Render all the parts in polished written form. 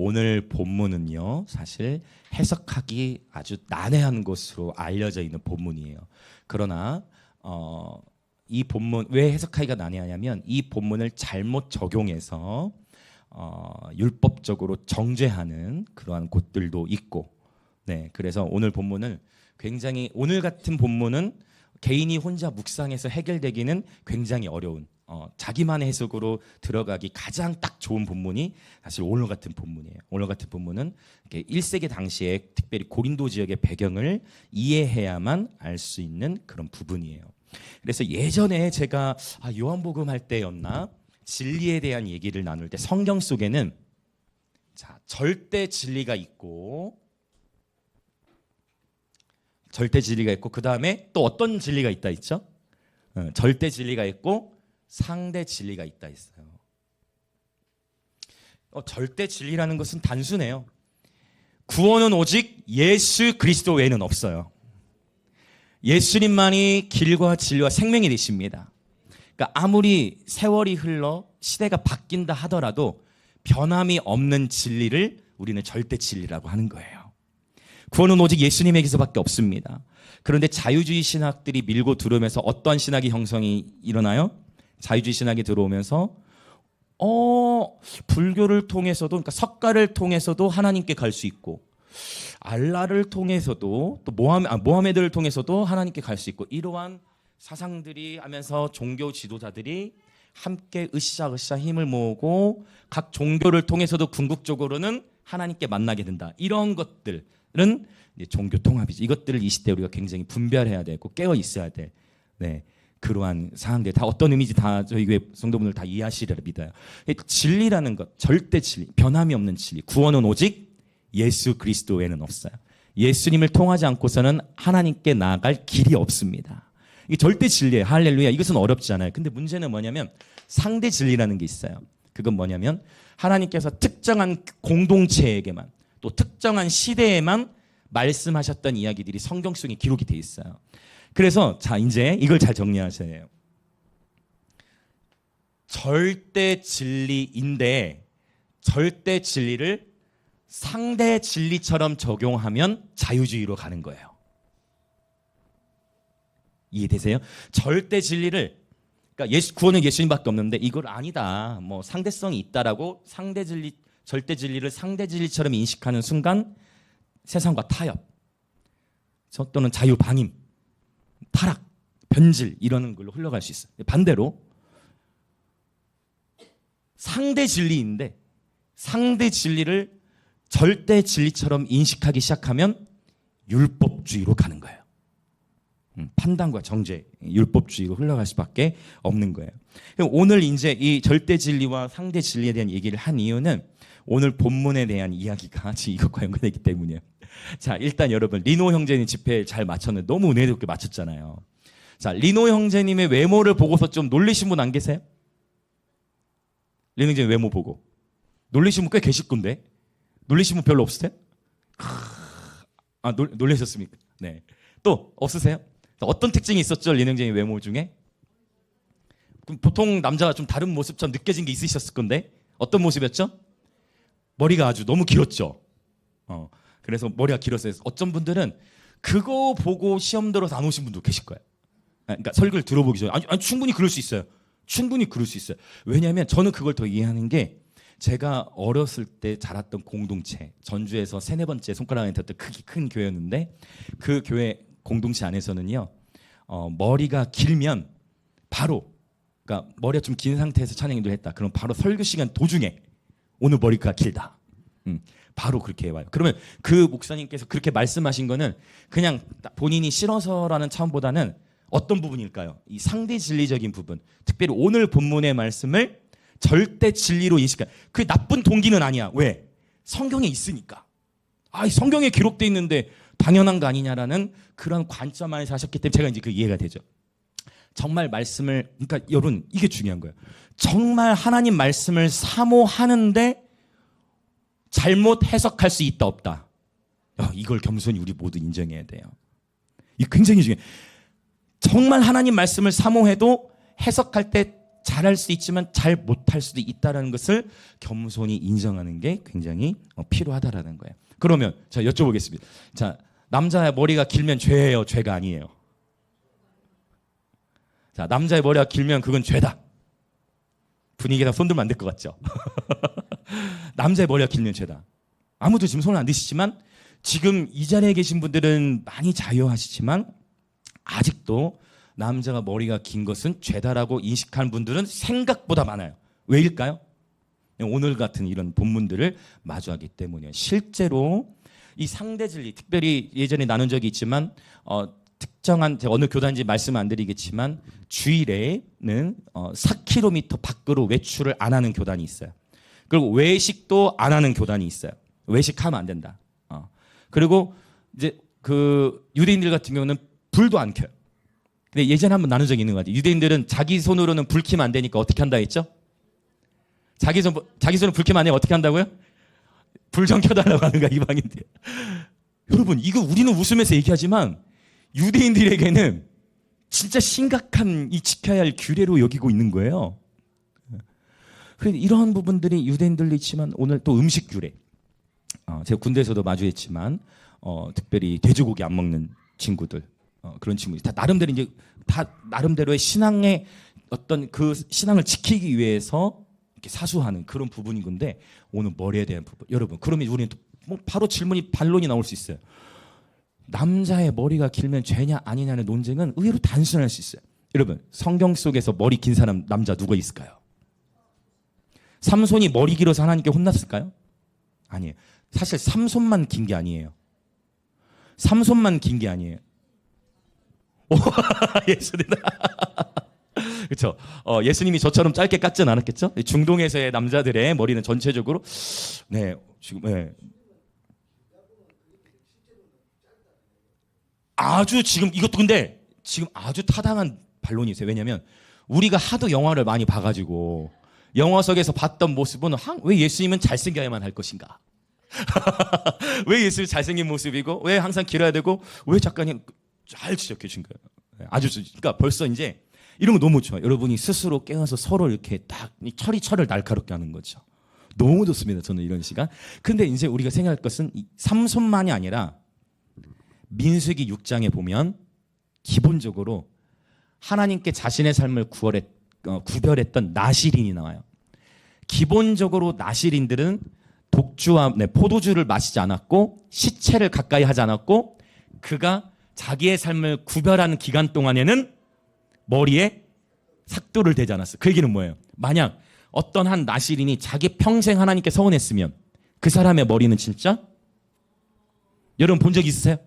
오늘 본문은요, 사실 해석하기 아주 난해한 것으로 알려져 있는 본문이에요. 그러나 이 본문 왜 해석하기가 난해하냐면 이 본문을 잘못 적용해서 율법적으로 정죄하는 그러한 곳들도 있고, 네, 그래서 오늘 본문을 굉장히 오늘 같은 본문은 개인이 혼자 묵상해서 해결되기는 굉장히 어려운 자기만의 해석으로 들어가기 가장 딱 좋은 본문이 사실 오늘 같은 본문이에요. 오늘 같은 본문은 1세기 당시에 특별히 고린도 지역의 배경을 이해해야만 알 수 있는 그런 부분이에요. 그래서 예전에 제가 요한복음 할 때였나 진리에 대한 얘기를 나눌 때 성경 속에는 절대 진리가 있고 그 다음에 또 어떤 진리가 있다 있죠? 절대 진리가 있고 상대 진리가 있다 있어요. 절대 진리라는 것은 단순해요. 구원은 오직 예수 그리스도 외에는 없어요. 예수님만이 길과 진리와 생명이 되십니다. 그러니까 아무리 세월이 흘러 시대가 바뀐다 하더라도 변함이 없는 진리를 우리는 절대 진리라고 하는 거예요. 구원은 오직 예수님에게서밖에 없습니다. 그런데 자유주의 신학들이 밀고 들어오면서 어떤 신학이 형성이 일어나요? 자유주의 신학이 들어오면서 불교를 통해서도, 그러니까 석가를 통해서도 하나님께 갈 수 있고, 알라를 통해서도 또 모하메드를 통해서도 하나님께 갈 수 있고, 이러한 사상들이 하면서 종교 지도자들이 함께 으쌰으쌰 힘을 모으고 각 종교를 통해서도 궁극적으로는 하나님께 만나게 된다. 이런 것들은 이제 종교 통합이죠. 이것들을 이 시대에 우리가 굉장히 분별해야 되고 깨어 있어야 돼. 네, 그러한 사항들 다 어떤 의미인지 다 저희 교회 성도분들 다 이해하시리라 믿어요. 진리라는 것, 절대 진리, 변함이 없는 진리, 구원은 오직 예수 그리스도 외에는 없어요. 예수님을 통하지 않고서는 하나님께 나아갈 길이 없습니다. 이게 절대 진리예요. 할렐루야. 이것은 어렵지 않아요. 근데 문제는 뭐냐면 상대 진리라는 게 있어요. 그건 뭐냐면 하나님께서 특정한 공동체에게만 또 특정한 시대에만 말씀하셨던 이야기들이 성경 속에 기록이 돼 있어요. 그래서 이제 이걸 잘 정리하셔야 해요. 절대 진리인데 절대 진리를 상대 진리처럼 적용하면 자유주의로 가는 거예요. 이해되세요? 절대 진리를, 그러니까 구원은 예수님밖에 없는데 이걸 아니다, 뭐 상대성이 있다라고 상대 진리, 절대 진리를 상대 진리처럼 인식하는 순간 세상과 타협, 또는 자유 방임, 타락, 변질 이러는 걸로 흘러갈 수 있어요. 반대로 상대 진리인데 상대 진리를 절대 진리처럼 인식하기 시작하면 율법주의로 가는 거예요. 판단과 정죄, 율법주의로 흘러갈 수밖에 없는 거예요. 오늘 이제 이 절대 진리와 상대 진리에 대한 얘기를 한 이유는 오늘 본문에 대한 이야기가 지금 이것과 연관되기 때문이에요. 자, 일단 여러분 리노 형제님 집회 잘 마쳤는데 너무 은혜롭게 마쳤잖아요. 자, 리노 형제님의 외모를 보고서 좀 놀리신 분 안 계세요? 리노 형제님 외모 보고 놀리신 분 꽤 계실 건데 놀리신 분 별로 없으세요? 놀라셨습니까? 네. 또 없으세요? 어떤 특징이 있었죠? 리노 형제님 외모 중에? 보통 남자가 좀 다른 모습처럼 느껴진 게 있으셨을 건데 어떤 모습이었죠? 머리가 아주 너무 길었죠. 그래서 머리가 길었어요. 어떤 분들은 그거 보고 시험 들어서 안 오신 분도 계실 거예요. 그러니까 설교를 들어보기 전에 아니 충분히 그럴 수 있어요. 충분히 그럴 수 있어요. 왜냐하면 저는 그걸 더 이해하는 게 제가 어렸을 때 자랐던 공동체, 전주에서 3-4번째 손가락에 댔던 큰 교회였는데 그 교회 공동체 안에서는요, 머리가 길면 바로, 그러니까 머리가 좀 긴 상태에서 찬양인도를 했다. 그럼 바로 설교 시간 도중에 오늘 머리가 길다. 바로 그렇게 와요. 그러면 그 목사님께서 그렇게 말씀하신 거는 그냥 본인이 싫어서라는 차원보다는 어떤 부분일까요? 이 상대 진리적인 부분, 특별히 오늘 본문의 말씀을 절대 진리로 인식한 그 나쁜 동기는 아니야. 왜? 성경에 있으니까. 이 성경에 기록되어 있는데 당연한 거 아니냐라는 그런 관점 안에서 하셨기 때문에 제가 이제 그 이해가 되죠. 정말 말씀을, 그러니까 여러분 이게 중요한 거예요. 정말 하나님 말씀을 사모하는데 잘못 해석할 수 있다 없다. 이걸 겸손히 우리 모두 인정해야 돼요. 이게 굉장히 중요해요. 정말 하나님 말씀을 사모해도 해석할 때 잘할 수 있지만 잘 못할 수도 있다는 것을 겸손히 인정하는 게 굉장히 필요하다라는 거예요. 그러면 자 여쭤보겠습니다. 자 남자의 머리가 길면 죄예요, 죄가 아니에요? 자 남자의 머리가 길면 그건 죄다. 분위기에다 손 들면 안 될 것 같죠? 남자의 머리가 길면 죄다. 아무도 지금 손을 안 드시지만 지금 이 자리에 계신 분들은 많이 자유하시지만 아직도 남자가 머리가 긴 것은 죄다라고 인식하는 분들은 생각보다 많아요. 왜일까요? 오늘 같은 이런 본문들을 마주하기 때문이에요. 실제로 이 상대진리, 특별히 예전에 나눈 적이 있지만 특정한 제가 어느 교단인지 말씀 안 드리겠지만 주일에는 4km 밖으로 외출을 안 하는 교단이 있어요. 그리고 외식도 안 하는 교단이 있어요. 외식하면 안 된다. 그리고 이제 그 유대인들 같은 경우는 불도 안 켜요. 근데 예전에 한번 나눈 적이 있는 것 같아요. 유대인들은 자기 손으로는 불 켜면 안 되니까 어떻게 한다 했죠? 자기 손으로 불 켜면 안 되면 어떻게 한다고요? 불 좀 켜달라고 하는 거야, 이방인들. 여러분, 이거 우리는 웃으면서 얘기하지만 유대인들에게는 진짜 심각한 이 지켜야 할 규례로 여기고 있는 거예요. 그래서 이러한 부분들이 유대인들도 있지만 오늘 또 음식 규례. 제가 군대에서도 마주했지만 특별히 돼지고기 안 먹는 친구들. 그런 친구들 다 나름대로 이제 다 나름대로의 신앙의 어떤 그 신앙을 지키기 위해서 이렇게 사수하는 그런 부분인 건데 오늘 머리에 대한 부분 여러분 그러면 우리는 뭐 바로 질문이 반론이 나올 수 있어요. 남자의 머리가 길면 죄냐 아니냐는 논쟁은 의외로 단순할 수 있어요. 여러분 성경 속에서 머리 긴 사람 남자 누가 있을까요? 삼손이 머리 길어서 하나님께 혼났을까요? 아니에요. 사실 삼손만 긴 게 아니에요. 삼손만 긴 게 아니에요. 예수님. 그렇죠. 예수님이 저처럼 짧게 깎진 않았겠죠? 중동에서의 남자들의 머리는 전체적으로 네 지금 네. 아주 지금 이것도 근데 지금 아주 타당한 반론이세요. 왜냐하면 우리가 하도 영화를 많이 봐가지고 영화 속에서 봤던 모습은 왜 예수님은 잘생겨야만 할 것인가? 왜 예수님 잘생긴 모습이고 왜 항상 길어야 되고 왜 작가님 잘 지적해 주신 거예요. 아주 그러니까 벌써 이제 이런 거 너무 좋아요. 여러분이 스스로 깨어서 서로 이렇게 딱 철을 날카롭게 하는 거죠. 너무 좋습니다. 저는 이런 시간. 근데 이제 우리가 생각할 것은 삼손만이 아니라 민수기 6장에 보면 기본적으로 하나님께 자신의 삶을 구별했던 나실인이 나와요. 기본적으로 나실인들은 독주와 포도주를 마시지 않았고 시체를 가까이 하지 않았고 그가 자기의 삶을 구별하는 기간 동안에는 머리에 삭도를 대지 않았어요. 그 얘기는 뭐예요? 만약 어떤 한 나실인이 자기 평생 하나님께 서원했으면 그 사람의 머리는 진짜 여러분 본 적 있으세요?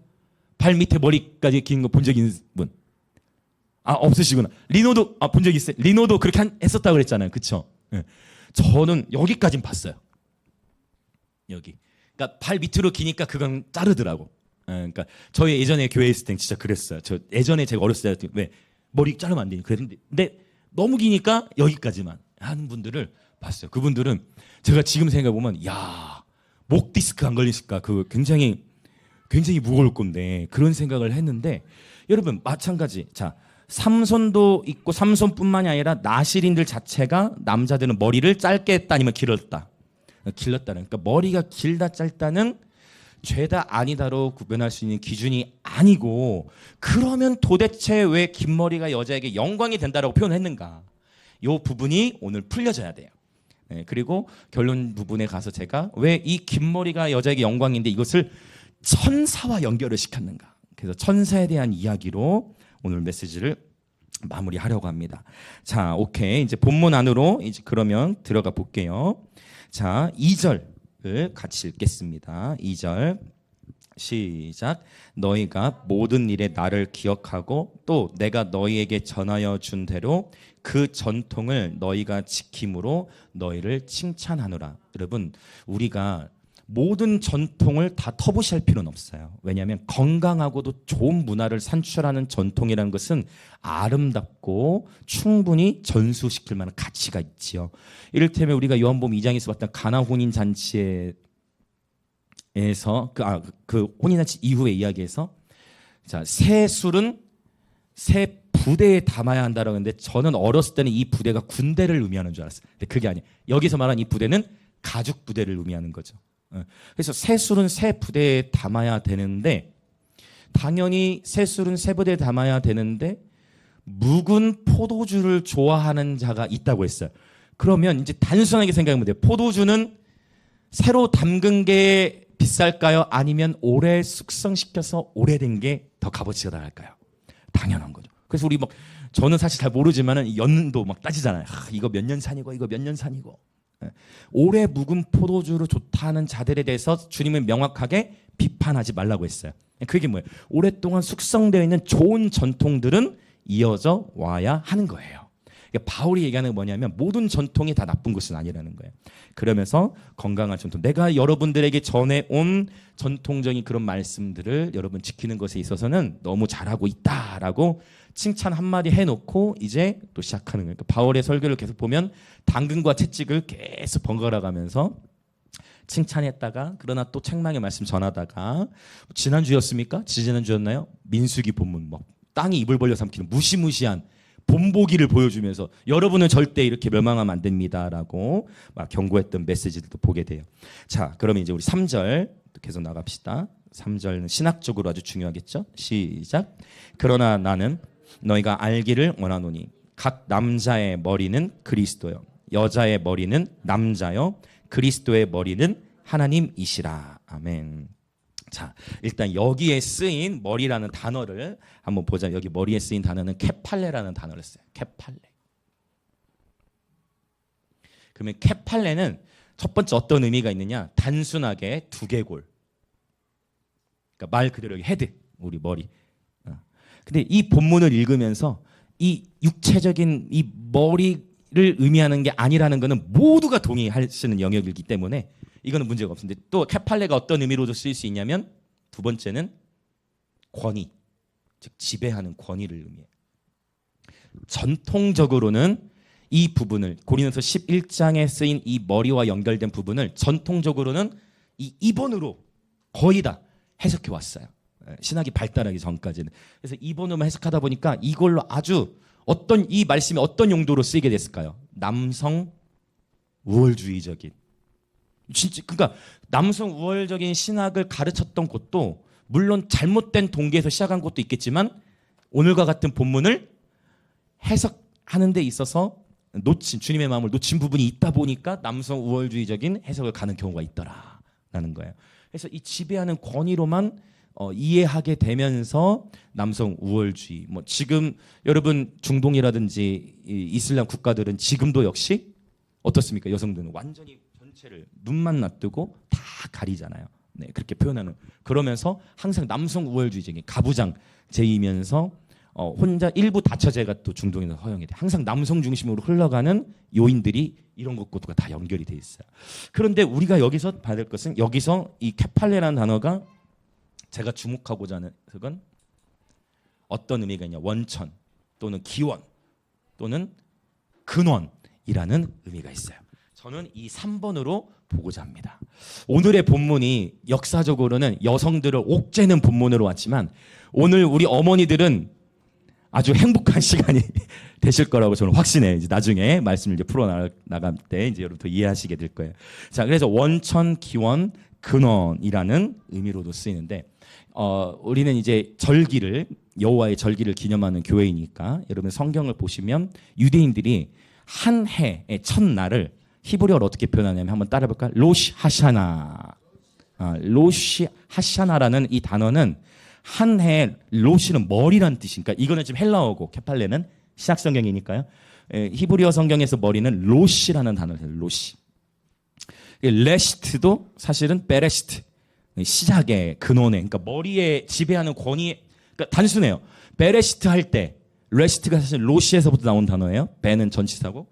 발 밑에 머리까지 긴 거 본 적 있는 분? 없으시구나. 리노도 본 적 있어요? 리노도 그렇게 했었다고 그랬잖아요. 그렇죠? 네. 저는 여기까진 봤어요. 여기. 그러니까 발 밑으로 기니까 그건 자르더라고. 그러니까 저희 예전에 교회 있을 땐 진짜 그랬어요. 저 예전에 제가 어렸을 때 왜 머리 자르면 안 되니 그랬는데 근데 너무 기니까 여기까지만 하는 분들을 봤어요. 그분들은 제가 지금 생각해 보면 야, 목 디스크 안 걸리실까? 그 굉장히 무거울 건데 그런 생각을 했는데 여러분 마찬가지. 자, 삼손도 있고 삼손뿐만이 아니라 나실인들 자체가 남자들은 머리를 짧게 했다 아니면 길렀다는 그러니까 머리가 길다 짧다는 죄다 아니다로 구별할 수 있는 기준이 아니고 그러면 도대체 왜 긴 머리가 여자에게 영광이 된다라고 표현했는가? 이 부분이 오늘 풀려져야 돼요. 네, 그리고 결론 부분에 가서 제가 왜 이 긴 머리가 여자에게 영광인데 이것을 천사와 연결을 시켰는가? 그래서 천사에 대한 이야기로 오늘 메시지를 마무리하려고 합니다. 자, 오케이. 이제 본문 안으로 이제 그러면 들어가 볼게요. 자, 2절을 같이 읽겠습니다. 2절 시작. 너희가 모든 일에 나를 기억하고 또 내가 너희에게 전하여 준 대로 그 전통을 너희가 지킴으로 너희를 칭찬하노라. 여러분, 우리가 모든 전통을 다 터부시할 필요는 없어요. 왜냐하면 건강하고도 좋은 문화를 산출하는 전통이라는 것은 아름답고 충분히 전수시킬 만한 가치가 있지요. 이를테면 우리가 요한복음 2장에서 봤던 가나 혼인 잔치에서 그 혼인 잔치 이후의 이야기에서 자, 새 술은 새 부대에 담아야 한다라고 했는데 저는 어렸을 때는 이 부대가 군대를 의미하는 줄 알았어요. 근데 그게 아니에요. 여기서 말하는 이 부대는 가죽 부대를 의미하는 거죠. 그래서 새 술은 새 부대에 담아야 되는데 당연히 새 술은 새 부대에 담아야 되는데 묵은 포도주를 좋아하는 자가 있다고 했어요. 그러면 이제 단순하게 생각하면 돼요. 포도주는 새로 담근 게 비쌀까요? 아니면 오래 숙성시켜서 오래된 게 더 값어치가 나갈까요? 당연한 거죠. 그래서 우리 막 저는 사실 잘 모르지만은 연도 막 따지잖아요. 이거 몇 년 산이고 이거 몇 년 산이고. 오래 묵은 포도주로 좋다는 자들에 대해서 주님은 명확하게 비판하지 말라고 했어요. 그게 뭐예요? 오랫동안 숙성되어 있는 좋은 전통들은 이어져 와야 하는 거예요. 바울이 얘기하는 게 뭐냐면 모든 전통이 다 나쁜 것은 아니라는 거예요. 그러면서 건강한 전통, 내가 여러분들에게 전해온 전통적인 그런 말씀들을 여러분 지키는 것에 있어서는 너무 잘하고 있다라고 칭찬 한마디 해놓고 이제 또 시작하는 거예요. 바울의 설교를 계속 보면 당근과 채찍을 계속 번갈아 가면서 칭찬했다가 그러나 또 책망의 말씀 전하다가 지난주였습니까? 지난주였나요? 민수기 본문 뭐 땅이 입을 벌려 삼키는 무시무시한 본보기를 보여주면서 여러분은 절대 이렇게 멸망하면 안 됩니다라고 막 경고했던 메시지들도 보게 돼요. 자, 그러면 이제 우리 3절 계속 나갑시다. 3절은 신학적으로 아주 중요하겠죠? 시작. 그러나 나는 너희가 알기를 원하노니 각 남자의 머리는 그리스도요 여자의 머리는 남자요 그리스도의 머리는 하나님이시라. 아멘. 자, 일단 여기에 쓰인 머리라는 단어를 한번 보자. 여기 머리에 쓰인 단어는 케팔레라는 단어를 써요. 케팔레. 그러면 케팔레는 첫 번째 어떤 의미가 있느냐? 단순하게 두개골. 그러니까 말 그대로 여기 헤드, 우리 머리. 근데 이 본문을 읽으면서 이 육체적인 이 머리를 의미하는 게 아니라는 것은 모두가 동의하시는 영역이기 때문에 이거는 문제가 없습니다. 또 케팔레가 어떤 의미로도 쓰일 수 있냐면 두 번째는 권위, 즉 지배하는 권위를 의미해요. 전통적으로는 이 부분을 고린도서 11장에 쓰인 이 머리와 연결된 부분을 전통적으로는 이 2번으로 거의 다 해석해 왔어요. 신학이 발달하기 전까지는. 그래서 2번으로만 해석하다 보니까 이걸로 아주 어떤 이 말씀이 어떤 용도로 쓰이게 됐을까요? 남성 우월주의적인. 진짜 그러니까 남성 우월적인 신학을 가르쳤던 곳도 물론 잘못된 동기에서 시작한 것도 있겠지만 오늘과 같은 본문을 해석하는 데 있어서 놓친 주님의 마음을 놓친 부분이 있다 보니까 남성 우월주의적인 해석을 가는 경우가 있더라라는 거예요. 그래서 이 지배하는 권위로만 이해하게 되면서 남성 우월주의 뭐 지금 여러분 중동이라든지 이슬람 국가들은 지금도 역시 어떻습니까? 여성들은 완전히 전체를 눈만 놔두고 다 가리잖아요. 네, 그렇게 표현하는. 그러면서 항상 남성 우월주의적인 가부장제이면서 혼자 일부 다처제가 또 중동에서 허용이 돼. 항상 남성 중심으로 흘러가는 요인들이 이런 것과 다 연결이 돼 있어요. 그런데 우리가 여기서 봐야 될 것은 여기서 이 케팔레라는 단어가 제가 주목하고자 하는 것은 어떤 의미가 있냐? 원천 또는 기원 또는 근원이라는 의미가 있어요. 저는 이 3번으로 보고자 합니다. 오늘의 본문이 역사적으로는 여성들을 옥죄는 본문으로 왔지만 오늘 우리 어머니들은 아주 행복한 시간이 되실 거라고 저는 확신해요. 이제 나중에 말씀을 이제 풀어 나갈 때 이제 여러분 더 이해하시게 될 거예요. 자, 그래서 원천, 기원, 근원이라는 의미로도 쓰이는데 우리는 이제 절기를 여호와의 절기를 기념하는 교회이니까 여러분 성경을 보시면 유대인들이 한 해의 첫날을 히브리어로 어떻게 표현하냐면 한번 따라 볼까요? 로시 하샤나. 로시 하샤나라는 이 단어는 한 해 로시는 머리란 뜻이니까 이거는 지금 헬라어고 케팔레는 신약 성경이니까요. 히브리어 성경에서 머리는 로시라는 단어예요. 로시. 레시트도 사실은 베레시트. 시작의 근원에 그러니까 머리에 지배하는 권위 그러니까 단순해요. 베레시트 할 때 레시트가 사실 로시에서부터 나온 단어예요. 베는 전치사고.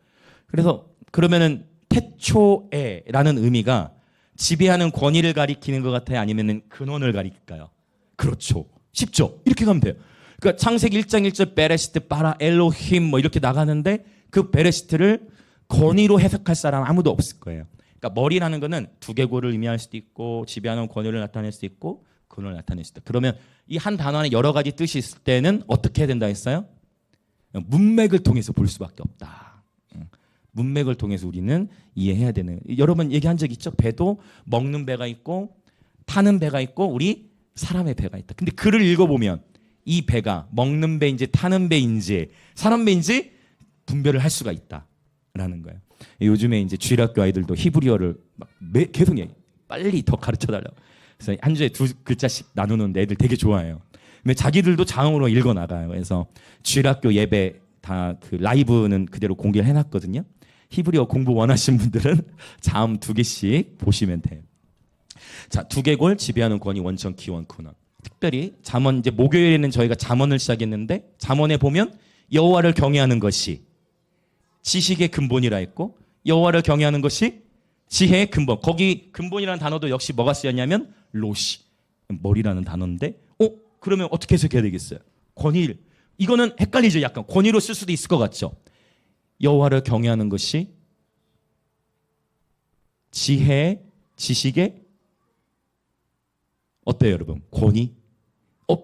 그래서 그러면은 태초에라는 의미가 지배하는 권위를 가리키는 것 같아요? 아니면 근원을 가리킬까요? 그렇죠. 쉽죠? 이렇게 가면 돼요. 그러니까 창세기 1장 1절 베레시트 바라 엘로힘 뭐 이렇게 나가는데 그 베레시트를 권위로 해석할 사람 아무도 없을 거예요. 그러니까 머리라는 거는 두개골을 의미할 수도 있고 지배하는 권위를 나타낼 수도 있고 근원을 나타낼 수도 있다. 그러면 이 한 단어 안에 여러 가지 뜻이 있을 때는 어떻게 해야 된다 했어요? 문맥을 통해서 볼 수밖에 없다. 문맥을 통해서 우리는 이해해야 되는. 여러분 얘기한 적 있죠? 배도 먹는 배가 있고 타는 배가 있고 우리 사람의 배가 있다. 근데 글을 읽어보면 이 배가 먹는 배인지 타는 배인지 사람 배인지 분별을 할 수가 있다라는 거예요. 요즘에 이제 주일학교 아이들도 히브리어를 막 계속 빨리 더 가르쳐 달라고. 그래서 한 주에 2글자씩 나누는데 애들 되게 좋아해요. 근데 자기들도 자음으로 읽어 나가요. 그래서 주일학교 예배 다 그 라이브는 그대로 공개를 해놨거든요. 히브리어 공부 원하시는 분들은 자음 2개씩 보시면 돼요. 자, 두개골 지배하는 권위 원천 기원 근원. 특별히 잠언 이제 목요일에는 저희가 잠언을 시작했는데 잠언에 보면 여호와를 경외하는 것이 지식의 근본이라 했고 여호와를 경외하는 것이 지혜의 근본. 거기 근본이라는 단어도 역시 뭐가 쓰였냐면 로시 머리라는 단어인데 그러면 어떻게 해석해야 되겠어요? 권위. 이거는 헷갈리죠. 약간 권위로 쓸 수도 있을 것 같죠. 여호와를 경외하는 것이 지혜, 지식의 어때요, 여러분? 권위?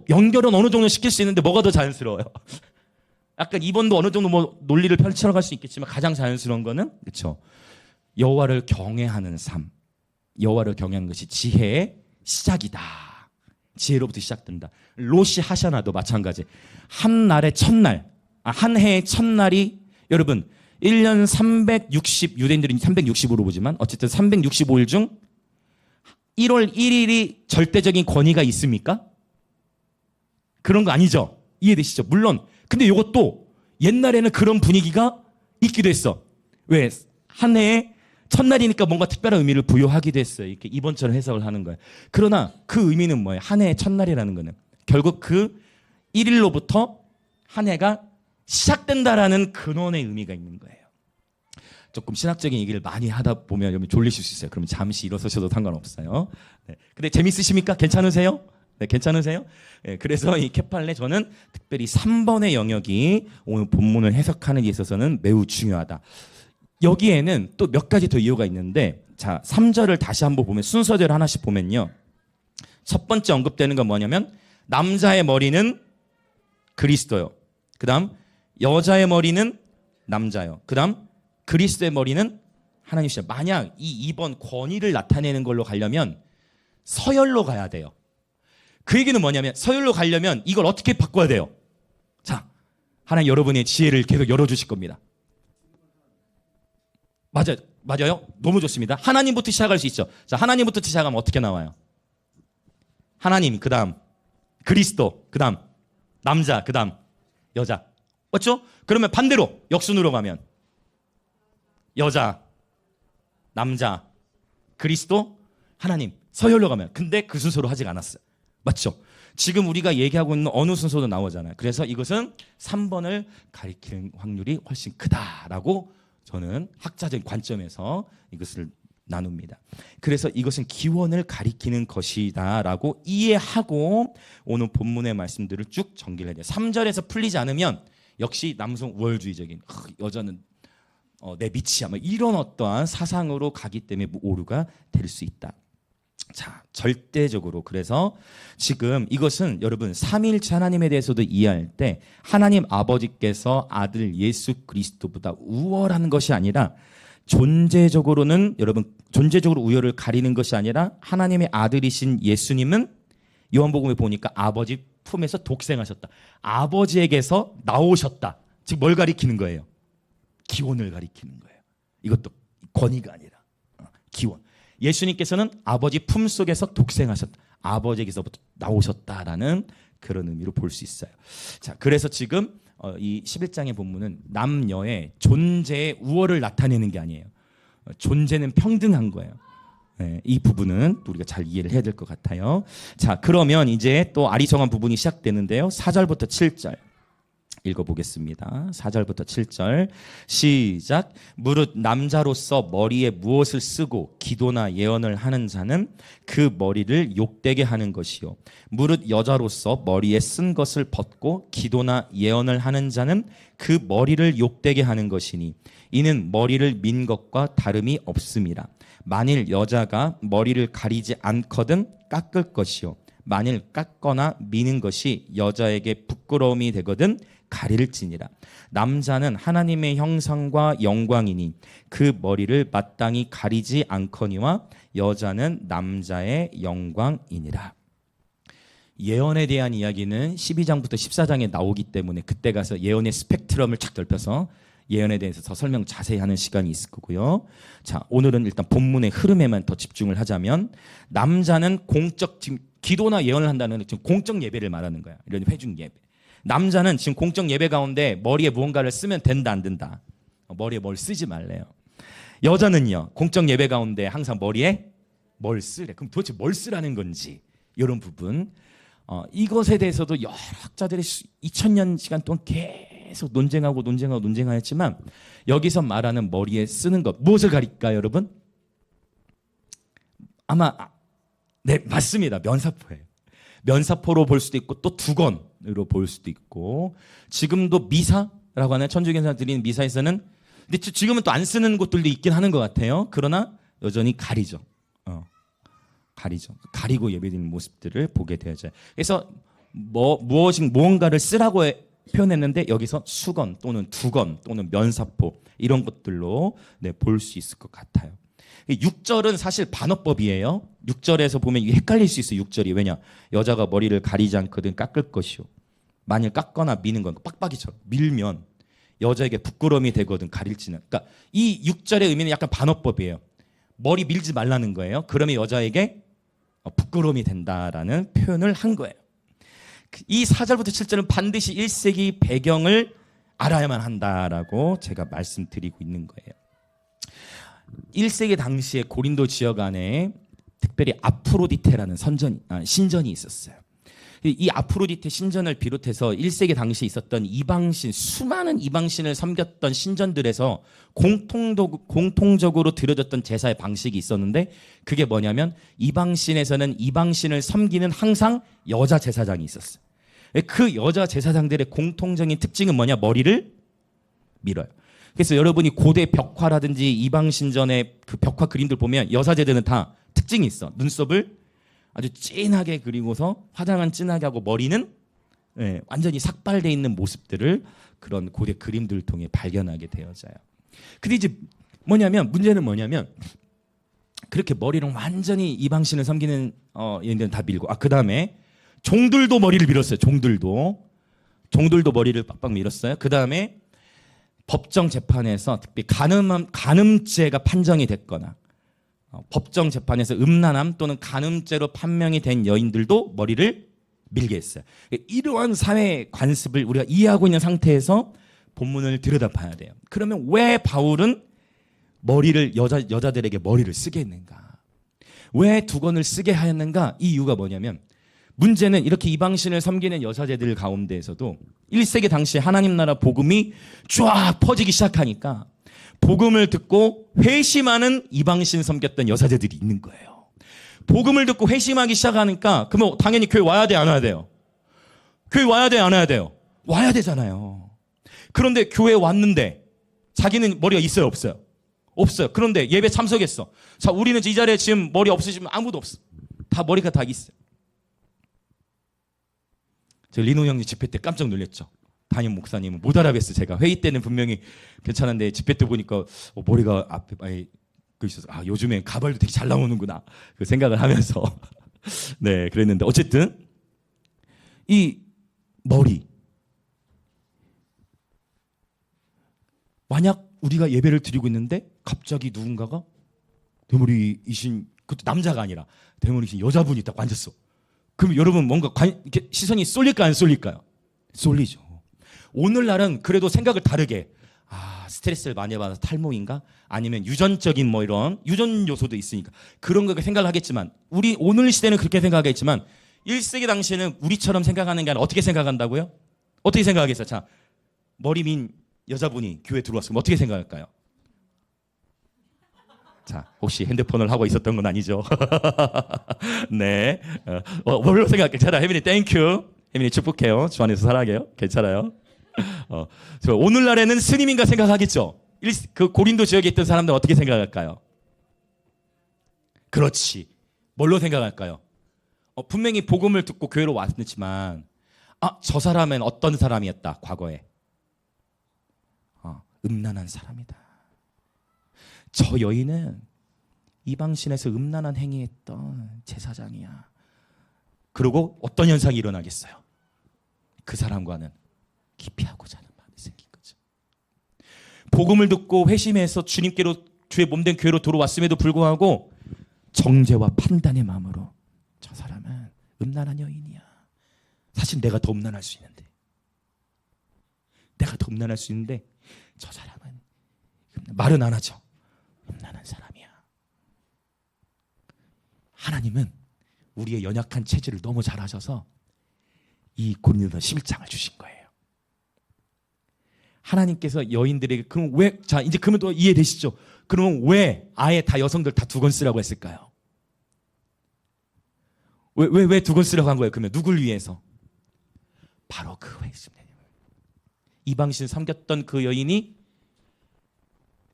연결은 어느 정도 시킬 수 있는데 뭐가 더 자연스러워요? 약간 2번도 어느 정도 뭐 논리를 펼쳐갈 수 있겠지만 가장 자연스러운 거는 그렇죠. 여호와를 경외하는 삶. 여호와를 경외하는 것이 지혜의 시작이다. 지혜로부터 시작된다. 로시 하샤나도 마찬가지. 한 날의 첫날, 한 해의 첫날이 여러분 1년 360 유대인들은 365로 보지만 어쨌든 365일 중 1월 1일이 절대적인 권위가 있습니까? 그런 거 아니죠. 이해되시죠? 물론 근데 이것도 옛날에는 그런 분위기가 있기도 했어. 왜? 한 해의 첫날이니까 뭔가 특별한 의미를 부여하기도 했어요. 이렇게 이번처럼 해석을 하는 거예요. 그러나 그 의미는 뭐예요? 한 해의 첫날이라는 거는 결국 그 1일로부터 한 해가 시작된다라는 근원의 의미가 있는 거예요. 조금 신학적인 얘기를 많이 하다 보면 여러분 졸리실 수 있어요. 그러면 잠시 일어서셔도 상관없어요. 네. 근데 재밌으십니까? 괜찮으세요? 네, 괜찮으세요? 네, 그래서 이 케팔레 저는 특별히 3번의 영역이 오늘 본문을 해석하는 데 있어서는 매우 중요하다. 여기에는 또 몇 가지 더 이유가 있는데 자 3절을 다시 한번 보면 순서대로 하나씩 보면요. 첫 번째 언급되는 건 뭐냐면 남자의 머리는 그리스도요. 그 다음 여자의 머리는 남자요. 그 다음 그리스도의 머리는 하나님이시죠. 만약 이 2번 권위를 나타내는 걸로 가려면 서열로 가야 돼요. 그 얘기는 뭐냐면 서열로 가려면 이걸 어떻게 바꿔야 돼요? 자, 하나님 여러분의 지혜를 계속 열어주실 겁니다. 맞아요? 너무 좋습니다. 하나님부터 시작할 수 있죠. 자, 하나님부터 시작하면 어떻게 나와요? 하나님, 그 다음 그리스도, 그 다음 남자, 그 다음 여자. 맞죠? 그러면 반대로 역순으로 가면 여자, 남자, 그리스도, 하나님. 서열로 가면. 근데 그 순서로 하지 않았어요. 맞죠? 지금 우리가 얘기하고 있는 어느 순서도 나오잖아요. 그래서 이것은 3번을 가리키는 확률이 훨씬 크다라고 저는 학자적인 관점에서 이것을 나눕니다. 그래서 이것은 기원을 가리키는 것이다라고 이해하고 오늘 본문의 말씀들을 쭉 전개를 해야 돼요. 3절에서 풀리지 않으면 역시 남성 우월주의적인 여자는 내 밑이야 뭐 이런 어떠한 사상으로 가기 때문에 오류가 될 수 있다. 자, 절대적으로 그래서 지금 이것은 여러분 삼위일체 하나님에 대해서도 이해할 때 하나님 아버지께서 아들 예수 그리스도보다 우월한 것이 아니라 존재적으로는 여러분 존재적으로 우열을 가리는 것이 아니라 하나님의 아들이신 예수님은 요한복음에 보니까 아버지 품에서 독생하셨다. 아버지에게서 나오셨다. 즉 뭘 가리키는 거예요? 기원을 가리키는 거예요. 이것도 권위가 아니라 기원. 예수님께서는 아버지 품속에서 독생하셨다. 아버지에게서부터 나오셨다라는 그런 의미로 볼 수 있어요. 자, 그래서 지금 이 11장의 본문은 남녀의 존재의 우월을 나타내는 게 아니에요. 존재는 평등한 거예요. 네, 이 부분은 우리가 잘 이해를 해야 될 것 같아요. 자, 그러면 이제 또 아리송한 부분이 시작되는데요. 4절부터 7절 읽어보겠습니다. 4절부터 7절 시작. 무릇 남자로서 머리에 무엇을 쓰고 기도나 예언을 하는 자는 그 머리를 욕되게 하는 것이요 무릇 여자로서 머리에 쓴 것을 벗고 기도나 예언을 하는 자는 그 머리를 욕되게 하는 것이니 이는 머리를 민 것과 다름이 없음이라. 만일 여자가 머리를 가리지 않거든 깎을 것이요 만일 깎거나 미는 것이 여자에게 부끄러움이 되거든 가릴지니라. 남자는 하나님의 형상과 영광이니 그 머리를 마땅히 가리지 않거니와 여자는 남자의 영광이니라. 예언에 대한 이야기는 12장부터 14장에 나오기 때문에 그때 가서 예언의 스펙트럼을 착 넓혀서 예언에 대해서 더 설명 자세히 하는 시간이 있을 거고요. 자, 오늘은 일단 본문의 흐름에만 더 집중을 하자면, 남자는 공적, 지금 기도나 예언을 한다는 지금 공적 예배를 말하는 거야. 이런 회중 예배. 남자는 지금 공적 예배 가운데 머리에 무언가를 쓰면 된다 안 된다. 머리에 뭘 쓰지 말래요. 여자는요, 공적 예배 가운데 항상 머리에 뭘 쓰래. 그럼 도대체 뭘 쓰라는 건지, 이런 부분. 이것에 대해서도 여러 학자들이 2000년 시간 동안 계속 논쟁하였지만, 여기서 말하는 머리에 쓰는 것, 무엇을 가릴까요, 여러분? 아마 네, 맞습니다. 면사포예요. 면사포로 볼 수도 있고 또 두건으로 볼 수도 있고, 지금도 미사라고 하는 천주교에서 드리는 미사에서는, 근데 지금은 또 안 쓰는 곳들도 있긴 하는 것 같아요. 그러나 여전히 가리죠. 가리고 예배드리는 모습들을 보게 되어져요. 그래서 무언가를 쓰라고 표현했는데, 여기서 수건 또는 두건 또는 면사포 이런 것들로 볼 수 있을 것 같아요. 6절은 사실 반어법이에요. 6절에서 보면 이게 헷갈릴 수 있어요. 6절이 왜냐? 여자가 머리를 가리지 않거든 깎을 것이요. 만일 깎거나 미는 건 빡빡이처럼 밀면 여자에게 부끄러움이 되거든 가릴지는. 그러니까 이 6절의 의미는 약간 반어법이에요. 머리 밀지 말라는 거예요. 그러면 여자에게 부끄러움이 된다라는 표현을 한 거예요. 이 4절부터 7절은 반드시 1세기 배경을 알아야만 한다라고 제가 말씀드리고 있는 거예요. 1세기 당시에 고린도 지역 안에 특별히 아프로디테라는 신전이 있었어요. 이 아프로디테 신전을 비롯해서 1세기 당시에 있었던 이방신, 수많은 이방신을 섬겼던 신전들에서 공통적으로 드려졌던 제사의 방식이 있었는데, 그게 뭐냐면 이방신에서는 이방신을 섬기는 항상 여자 제사장이 있었어요. 그 여자 제사장들의 공통적인 특징은 뭐냐? 머리를 밀어요. 그래서 여러분이 고대 벽화라든지 이방신전의 그 벽화 그림들 보면 여사제들은 다 특징이 있어. 눈썹을 아주 진하게 그리고서 화장은 진하게 하고 머리는 완전히 삭발되어 있는 모습들을 그런 고대 그림들을 통해 발견하게 되어져요. 근데 이제 문제는 뭐냐면 그렇게 머리를 완전히 이방신을 섬기는 얘네들은 다 밀고, 그 다음에 종들도 머리를 밀었어요. 종들도 머리를 빡빡 밀었어요. 그 다음에 법정 재판에서 특히 간음죄가 판정이 됐거나 법정 재판에서 음란함 또는 간음죄로 판명이 된 여인들도 머리를 밀게 했어요. 이러한 사회 관습을 우리가 이해하고 있는 상태에서 본문을 들여다봐야 돼요. 그러면 왜 바울은 머리를 여자들에게 머리를 쓰게 했는가? 왜 두건을 쓰게 하였는가? 이 이유가 뭐냐면, 문제는 이렇게 이방신을 섬기는 여사제들 가운데에서도 1세기 당시에 하나님 나라 복음이 쫙 퍼지기 시작하니까 복음을 듣고 회심하는 이방신 섬겼던 여사제들이 있는 거예요. 복음을 듣고 회심하기 시작하니까 그러면 당연히 교회 와야 돼, 안 와야 돼요? 교회 와야 돼, 안 와야 돼요? 와야 되잖아요. 그런데 교회 왔는데 자기는 머리가 있어요, 없어요? 없어요. 그런데 예배 참석했어. 자, 우리는 이 자리에 지금 머리 없으시면 아무도 없어. 다 머리가 다 있어요. 저 리노 형님 집회 때 깜짝 놀랐죠. 담임 목사님은 못 알아뵀어. 제가 회의 때는 분명히 괜찮은데 집회 때 보니까 머리가 앞에 많이 있어서 요즘에 가발도 되게 잘 나오는구나 그 생각을 하면서 네, 그랬는데 어쨌든 이 머리, 만약 우리가 예배를 드리고 있는데 갑자기 누군가가 대머리이신, 그것도 남자가 아니라 대머리이신 여자분이 딱 앉았어. 그럼 여러분 뭔가 이렇게 시선이 쏠릴까요, 안 쏠릴까요? 쏠리죠. 오늘날은 그래도 생각을 다르게, 스트레스를 많이 받아서 탈모인가? 아니면 유전적인 이런 유전 요소도 있으니까 그런 거 생각을 하겠지만, 우리 오늘 시대는 그렇게 생각하겠지만 1세기 당시에는 우리처럼 생각하는 게 아니라 어떻게 생각한다고요? 어떻게 생각하겠어요? 자, 머리 민 여자분이 교회에 들어왔으면 어떻게 생각할까요? 자, 혹시 핸드폰을 하고 있었던 건 아니죠? 네. 뭘로 생각해? 괜찮아. 혜민이 땡큐. 혜민이 축복해요. 주 안에서 사랑해요. 괜찮아요. 오늘날에는 스님인가 생각하겠죠? 그 고린도 지역에 있던 사람들 어떻게 생각할까요? 그렇지. 뭘로 생각할까요? 분명히 복음을 듣고 교회로 왔지만 아, 저 사람은 어떤 사람이었다 과거에. 음란한 사람이다. 저 여인은 이방신에서 음란한 행위했던 제사장이야. 그리고 어떤 현상이 일어나겠어요? 그 사람과는 기피하고자 하는 마음이 생긴 거죠. 복음을 듣고 회심해서 주님께로, 주의 몸된 교회로 들어왔음에도 불구하고 정죄와 판단의 마음으로 저 사람은 음란한 여인이야. 사실 내가 더 음란할 수 있는데, 저 사람은 말은 안 하죠. 음란한 사람이야. 하나님은 우리의 연약한 체질을 너무 잘 아셔서 이 고린도서 11장을 주신 거예요. 하나님께서 여인들에게, 그럼 왜, 자 이제 그러면 또 이해되시죠? 그러면 왜 아예 다 여성들 다 두 권 쓰라고 했을까요? 왜 두 권 쓰라고 한 거예요? 그러면 누굴 위해서? 바로 그 회심. 이방신 섬겼던 그 여인이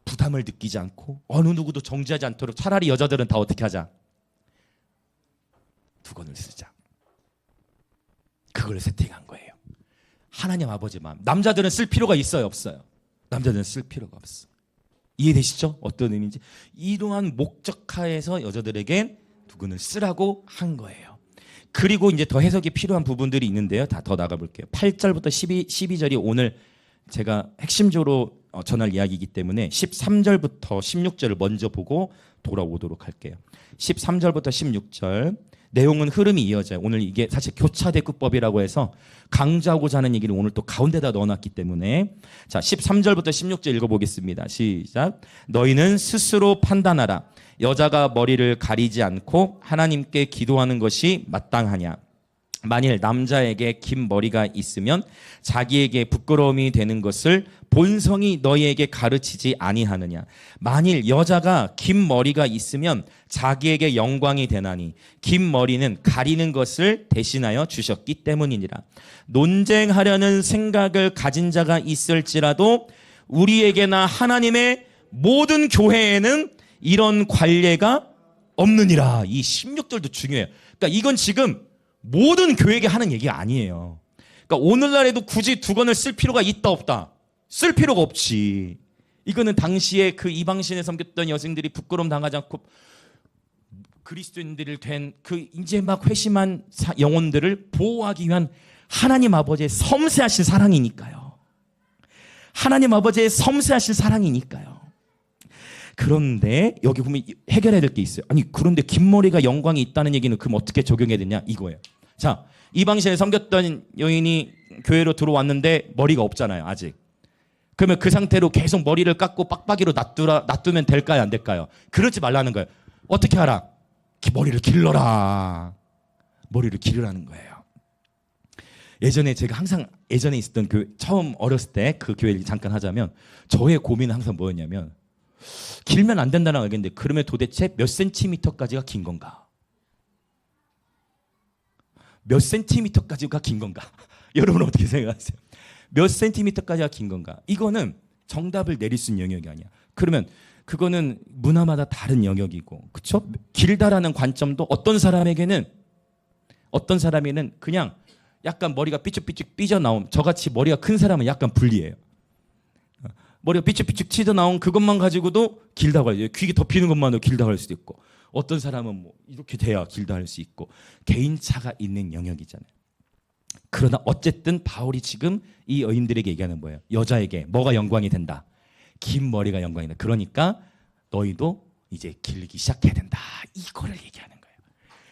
부담을 느끼지 않고 어느 누구도 정죄하지 않도록 차라리 여자들은 다 어떻게 하자? 두 권을 쓰자. 그걸 세팅한 거예요. 하나님 아버지 마음. 남자들은 쓸 필요가 있어요, 없어요? 남자들은 쓸 필요가 없어. 이해되시죠? 어떤 의미인지. 이러한 목적하에서 여자들에겐 두 권을 쓰라고 한 거예요. 그리고 이제 더 해석이 필요한 부분들이 있는데요. 다 더 나가볼게요. 8절부터 12절이 오늘 제가 핵심적으로 전할 이야기이기 때문에 13절부터 16절을 먼저 보고 돌아오도록 할게요. 13절부터 16절 내용은 흐름이 이어져요. 오늘 이게 사실 교차대꾸법이라고 해서 강조하고자 하는 얘기를 오늘 또 가운데다 넣어놨기 때문에, 자 13절부터 16절 읽어보겠습니다. 시작. 너희는 스스로 판단하라. 여자가 머리를 가리지 않고 하나님께 기도하는 것이 마땅하냐. 만일 남자에게 긴 머리가 있으면 자기에게 부끄러움이 되는 것을 본성이 너희에게 가르치지 아니하느냐. 만일 여자가 긴 머리가 있으면 자기에게 영광이 되나니 긴 머리는 가리는 것을 대신하여 주셨기 때문이니라. 논쟁하려는 생각을 가진 자가 있을지라도 우리에게나 하나님의 모든 교회에는 이런 관례가 없느니라. 이 16절도 중요해요. 그러니까 이건 지금 모든 교회에게 하는 얘기가 아니에요. 그러니까 오늘날에도 굳이 두 권을 쓸 필요가 있다 없다? 쓸 필요가 없지. 이거는 당시에 그 이방신에 섬겼던 여성들이 부끄러움 당하지 않고 그리스도인들을 된 그 이제 막 회심한 영혼들을 보호하기 위한 하나님 아버지의 섬세하신 사랑이니까요. 하나님 아버지의 섬세하신 사랑이니까요. 그런데 여기 보면 해결해야 될 게 있어요. 아니 그런데 긴 머리가 영광이 있다는 얘기는 그럼 어떻게 적용해야 되냐 이거예요. 자, 이방신에 섬겼던 여인이 교회로 들어왔는데 머리가 없잖아요 아직. 그러면 그 상태로 계속 머리를 깎고 빡빡이로 놔두면 될까요 안 될까요? 그러지 말라는 거예요. 어떻게 하라? 머리를 길러라. 머리를 기르라는 거예요. 예전에 제가 항상 예전에 있었던 교회, 처음 어렸을 때 그 교회를 잠깐 하자면 저의 고민은 항상 뭐였냐면 길면 안 된다는 알겠는데 그러면 도대체 몇 센티미터까지가 긴 건가? 몇 센티미터까지가 긴 건가? 여러분 어떻게 생각하세요? 몇 센티미터까지가 긴 건가? 이거는 정답을 내릴 수 있는 영역이 아니야. 그러면 그거는 문화마다 다른 영역이고, 그렇죠? 길다라는 관점도 어떤 사람에게는 그냥 약간 머리가 삐쭉삐쭉 삐져나옴. 저같이 머리가 큰 사람은 약간 불리해요. 머리가 삐쭉삐쭉 튀어나온 그것만 가지고도 길다고 하죠. 귀에 덮이는 것만으로 길다고 할 수도 있고, 어떤 사람은 뭐 이렇게 돼야 길다 할 수 있고, 개인차가 있는 영역이잖아요. 그러나 어쨌든 바울이 지금 이 여인들에게 얘기하는 거예요. 여자에게 뭐가 영광이 된다? 긴 머리가 영광이 된다. 그러니까 너희도 이제 길기 시작해야 된다. 이거를 얘기하는 거예요.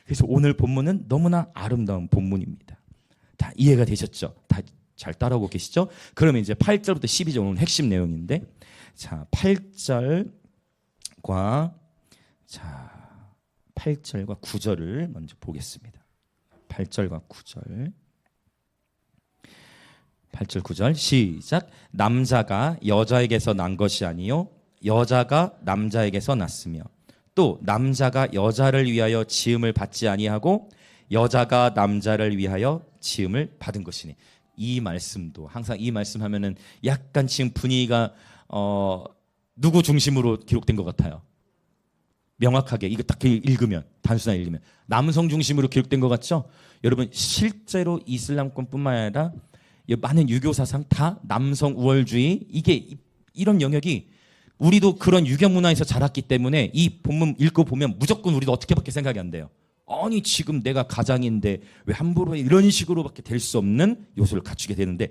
그래서 오늘 본문은 너무나 아름다운 본문입니다. 다 이해가 되셨죠? 다 잘 따라오고 계시죠? 그러면 이제 8절부터 12절 오늘 핵심 내용인데, 자 8절과 9절을 먼저 보겠습니다. 8절과 9절. 8절 9절 시작. 남자가 여자에게서 난 것이 아니요 여자가 남자에게서 났으며 또 남자가 여자를 위하여 지음을 받지 아니하고 여자가 남자를 위하여 지음을 받은 것이니. 이 말씀도 항상 이 말씀하면은 약간 지금 분위기가 누구 중심으로 기록된 것 같아요? 명확하게 이거 딱 읽으면 단순하게 읽으면 남성 중심으로 기록된 것 같죠? 여러분 실제로 이슬람권뿐만 아니라 많은 유교 사상 다 남성 우월주의 이게 이런 영역이 우리도 그런 유교 문화에서 자랐기 때문에 이 본문 읽고 보면 무조건 우리도 어떻게밖에 생각이 안 돼요. 아니 지금 내가 가장인데 왜 함부로 이런 식으로밖에 될 수 없는 요소를 갖추게 되는데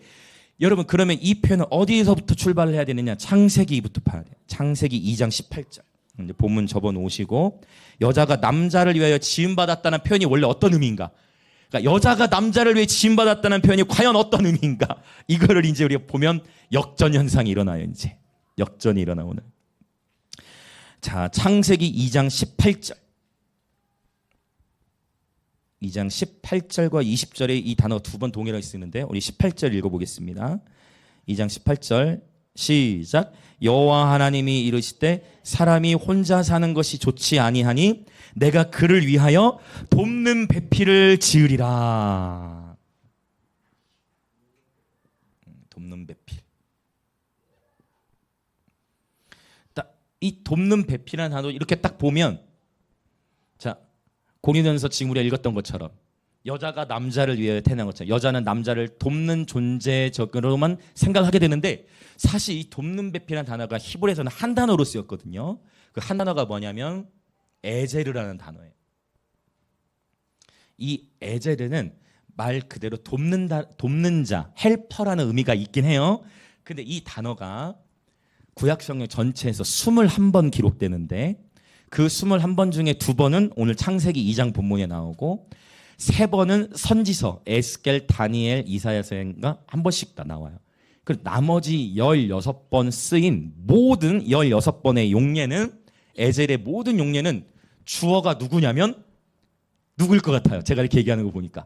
여러분 그러면 이 표현은 어디에서부터 출발을 해야 되느냐? 창세기부터 봐야 돼요. 창세기 2장 18절. 이제 본문 접어 놓으시고 여자가 남자를 위하여 지음받았다는 표현이 원래 어떤 의미인가? 그러니까 여자가 남자를 위해 지음받았다는 표현이 과연 어떤 의미인가? 이거를 이제 우리가 보면 역전 현상이 일어나요. 이제 역전이 일어나오는. 자, 창세기 2장 18절. 2장 18절과 20절에 이 단어 두 번 동일하게 쓰는데 우리 18절 읽어보겠습니다. 2장 18절 시작. 여호와 하나님이 이르시되 사람이 혼자 사는 것이 좋지 아니하니 내가 그를 위하여 돕는 배필을 지으리라. 돕는 배필. 이 돕는 배필이라는 단어 이렇게 딱 보면 자 고린도전서 지금 우리가 읽었던 것처럼 여자가 남자를 위해 태어난 것처럼 여자는 남자를 돕는 존재적으로만 생각하게 되는데 사실 이 돕는 배필이라는 단어가 히브리에서는 한 단어로 쓰였거든요. 그 한 단어가 뭐냐면 에제르라는 단어예요. 이 에제르는 말 그대로 돕는 자, 헬퍼라는 의미가 있긴 해요. 근데 이 단어가 구약성경 전체에서 21번 기록되는데 그 21번 중에 2번은 오늘 창세기 2장 본문에 나오고 3번은 선지서, 에스겔, 다니엘, 이사야서인가 한 번씩 다 나와요. 그리고 나머지 16번 쓰인 모든 16번의 용례는 에젤의 모든 용례는 주어가 누구냐면 누구일 것 같아요? 제가 이렇게 얘기하는 거 보니까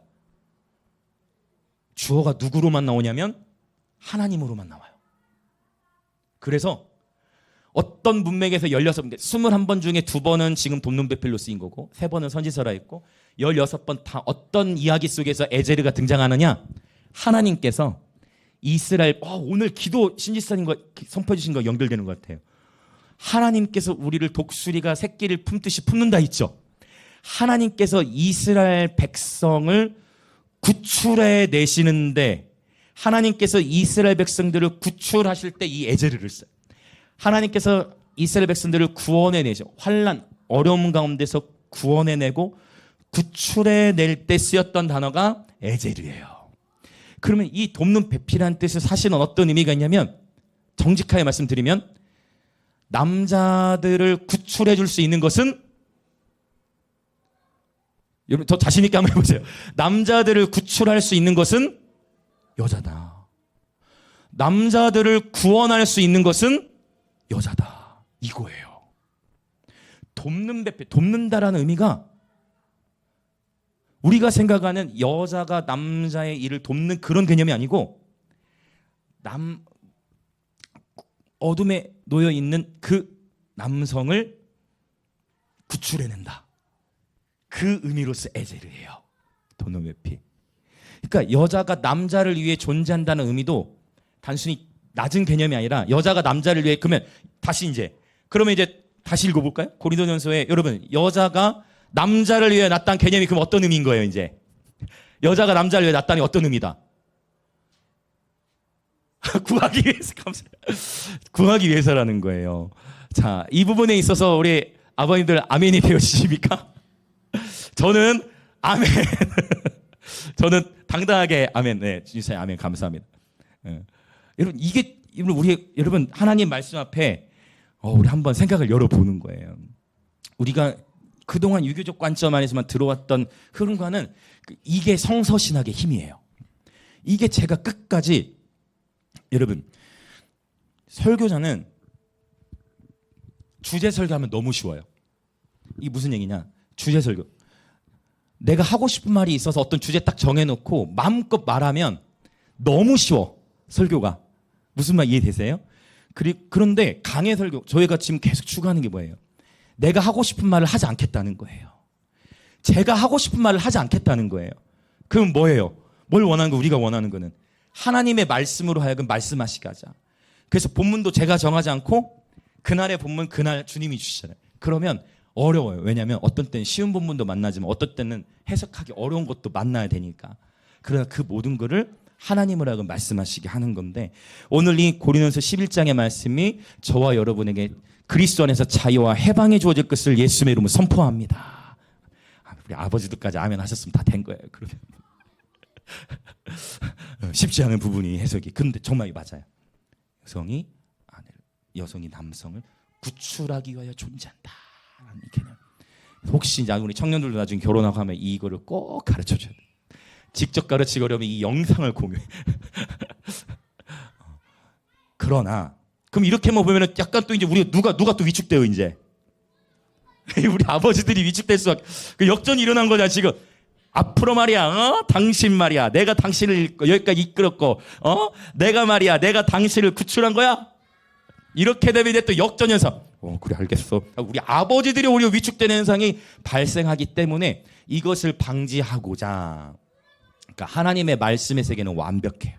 주어가 누구로만 나오냐면 하나님으로만 나와요. 그래서 어떤 문맥에서 21번 중에 2번은 지금 돕는 배필로 쓰인 거고 3번은 선지서라 했고 16번 다 어떤 이야기 속에서 에제르가 등장하느냐? 하나님께서 이스라엘 오늘 기도 신지사님과 선포해 주신 거 연결되는 것 같아요. 하나님께서 우리를 독수리가 새끼를 품듯이 품는다 했죠. 하나님께서 이스라엘 백성을 구출해 내시는데 하나님께서 이스라엘 백성들을 구출하실 때 이 에제르를 써요. 하나님께서 이스라엘 백성들을 구원해 내죠. 환난, 어려움 가운데서 구원해 내고 구출해 낼 때 쓰였던 단어가 에제르예요. 그러면 이 돕는 배필이라는 뜻이 사실은 어떤 의미가 있냐면 정직하게 말씀드리면 남자들을 구출해 줄 수 있는 것은 여러분 더 자신 있게 한번 해보세요. 남자들을 구출할 수 있는 것은 여자다. 남자들을 구원할 수 있는 것은 여자다. 이거예요. 돕는 배필, 돕는다라는 의미가 우리가 생각하는 여자가 남자의 일을 돕는 그런 개념이 아니고 어둠에 놓여 있는 그 남성을 구출해낸다. 그 의미로서 에제르예요. 돕는 배필. 그러니까 여자가 남자를 위해 존재한다는 의미도 단순히 낮은 개념이 아니라 여자가 남자를 위해 그러면 이제 다시 읽어볼까요? 고린도전서에 여러분 여자가 남자를 위해 낳았다는 개념이 그럼 어떤 의미인 거예요? 이제 여자가 남자를 위해 낳았다니 어떤 의미다? 구하기 위해서 구하기 위해서라는 거예요. 자, 이 부분에 있어서 우리 아버님들 아멘이 되어주십니까? 저는 아멘. 저는 당당하게 아멘. 네, 주님 아멘 감사합니다. 여러분 여러분 하나님 말씀 앞에 우리 한번 생각을 열어보는 거예요. 우리가 그동안 유교적 관점 안에서만 들어왔던 흐름과는 이게 성서신학의 힘이에요. 이게 제가 끝까지 여러분 설교자는 주제 설교하면 너무 쉬워요. 이게 무슨 얘기냐? 주제 설교. 내가 하고 싶은 말이 있어서 어떤 주제 딱 정해놓고 마음껏 말하면 너무 쉬워. 설교가. 무슨 말 이해되세요? 그런데 강해 설교 저희가 지금 계속 추구하는 게 뭐예요? 내가 하고 싶은 말을 하지 않겠다는 거예요. 제가 하고 싶은 말을 하지 않겠다는 거예요. 그럼 뭐예요? 뭘 원하는 거? 우리가 원하는 거는 하나님의 말씀으로 하여금 말씀하시게 하자. 그래서 본문도 제가 정하지 않고 그날의 본문 그날 주님이 주시잖아요. 그러면 어려워요. 왜냐하면 어떤 때는 쉬운 본문도 만나지만 어떤 때는 해석하기 어려운 것도 만나야 되니까. 그러나 그 모든 것을 하나님을 하고 말씀하시게 하는 건데, 오늘 이 고린도서 11장의 말씀이 저와 여러분에게 그리스도 안에서 자유와 해방이 주어질 것을 예수의 이름으로 선포합니다. 우리 아버지들까지 아멘 하셨으면 다 된 거예요. 그러면 쉽지 않은 부분이 해석이. 근데 정말 맞아요. 여성이 남성을 구출하기 위하여 존재한다. 개념. 혹시 이제 우리 청년들도 나중에 결혼하고 하면 이거를 꼭 가르쳐줘야 돼. 직접 가르치고 어려면 이 영상을 공유해. 그러나 그럼 이렇게만 보면은 약간 또 이제 우리 누가 또 위축돼요 이제. 우리 아버지들이 위축될 수밖에. 그 역전이 일어난 거잖아 지금. 앞으로 말이야, 당신 말이야, 내가 당신을 여기까지 이끌었고, 내가 말이야, 내가 당신을 구출한 거야. 이렇게 되면 이제 또 역전 현상. 그래 알겠어. 우리 아버지들이 오히려 위축되는 현상이 발생하기 때문에 이것을 방지하고자, 그러니까 하나님의 말씀의 세계는 완벽해요.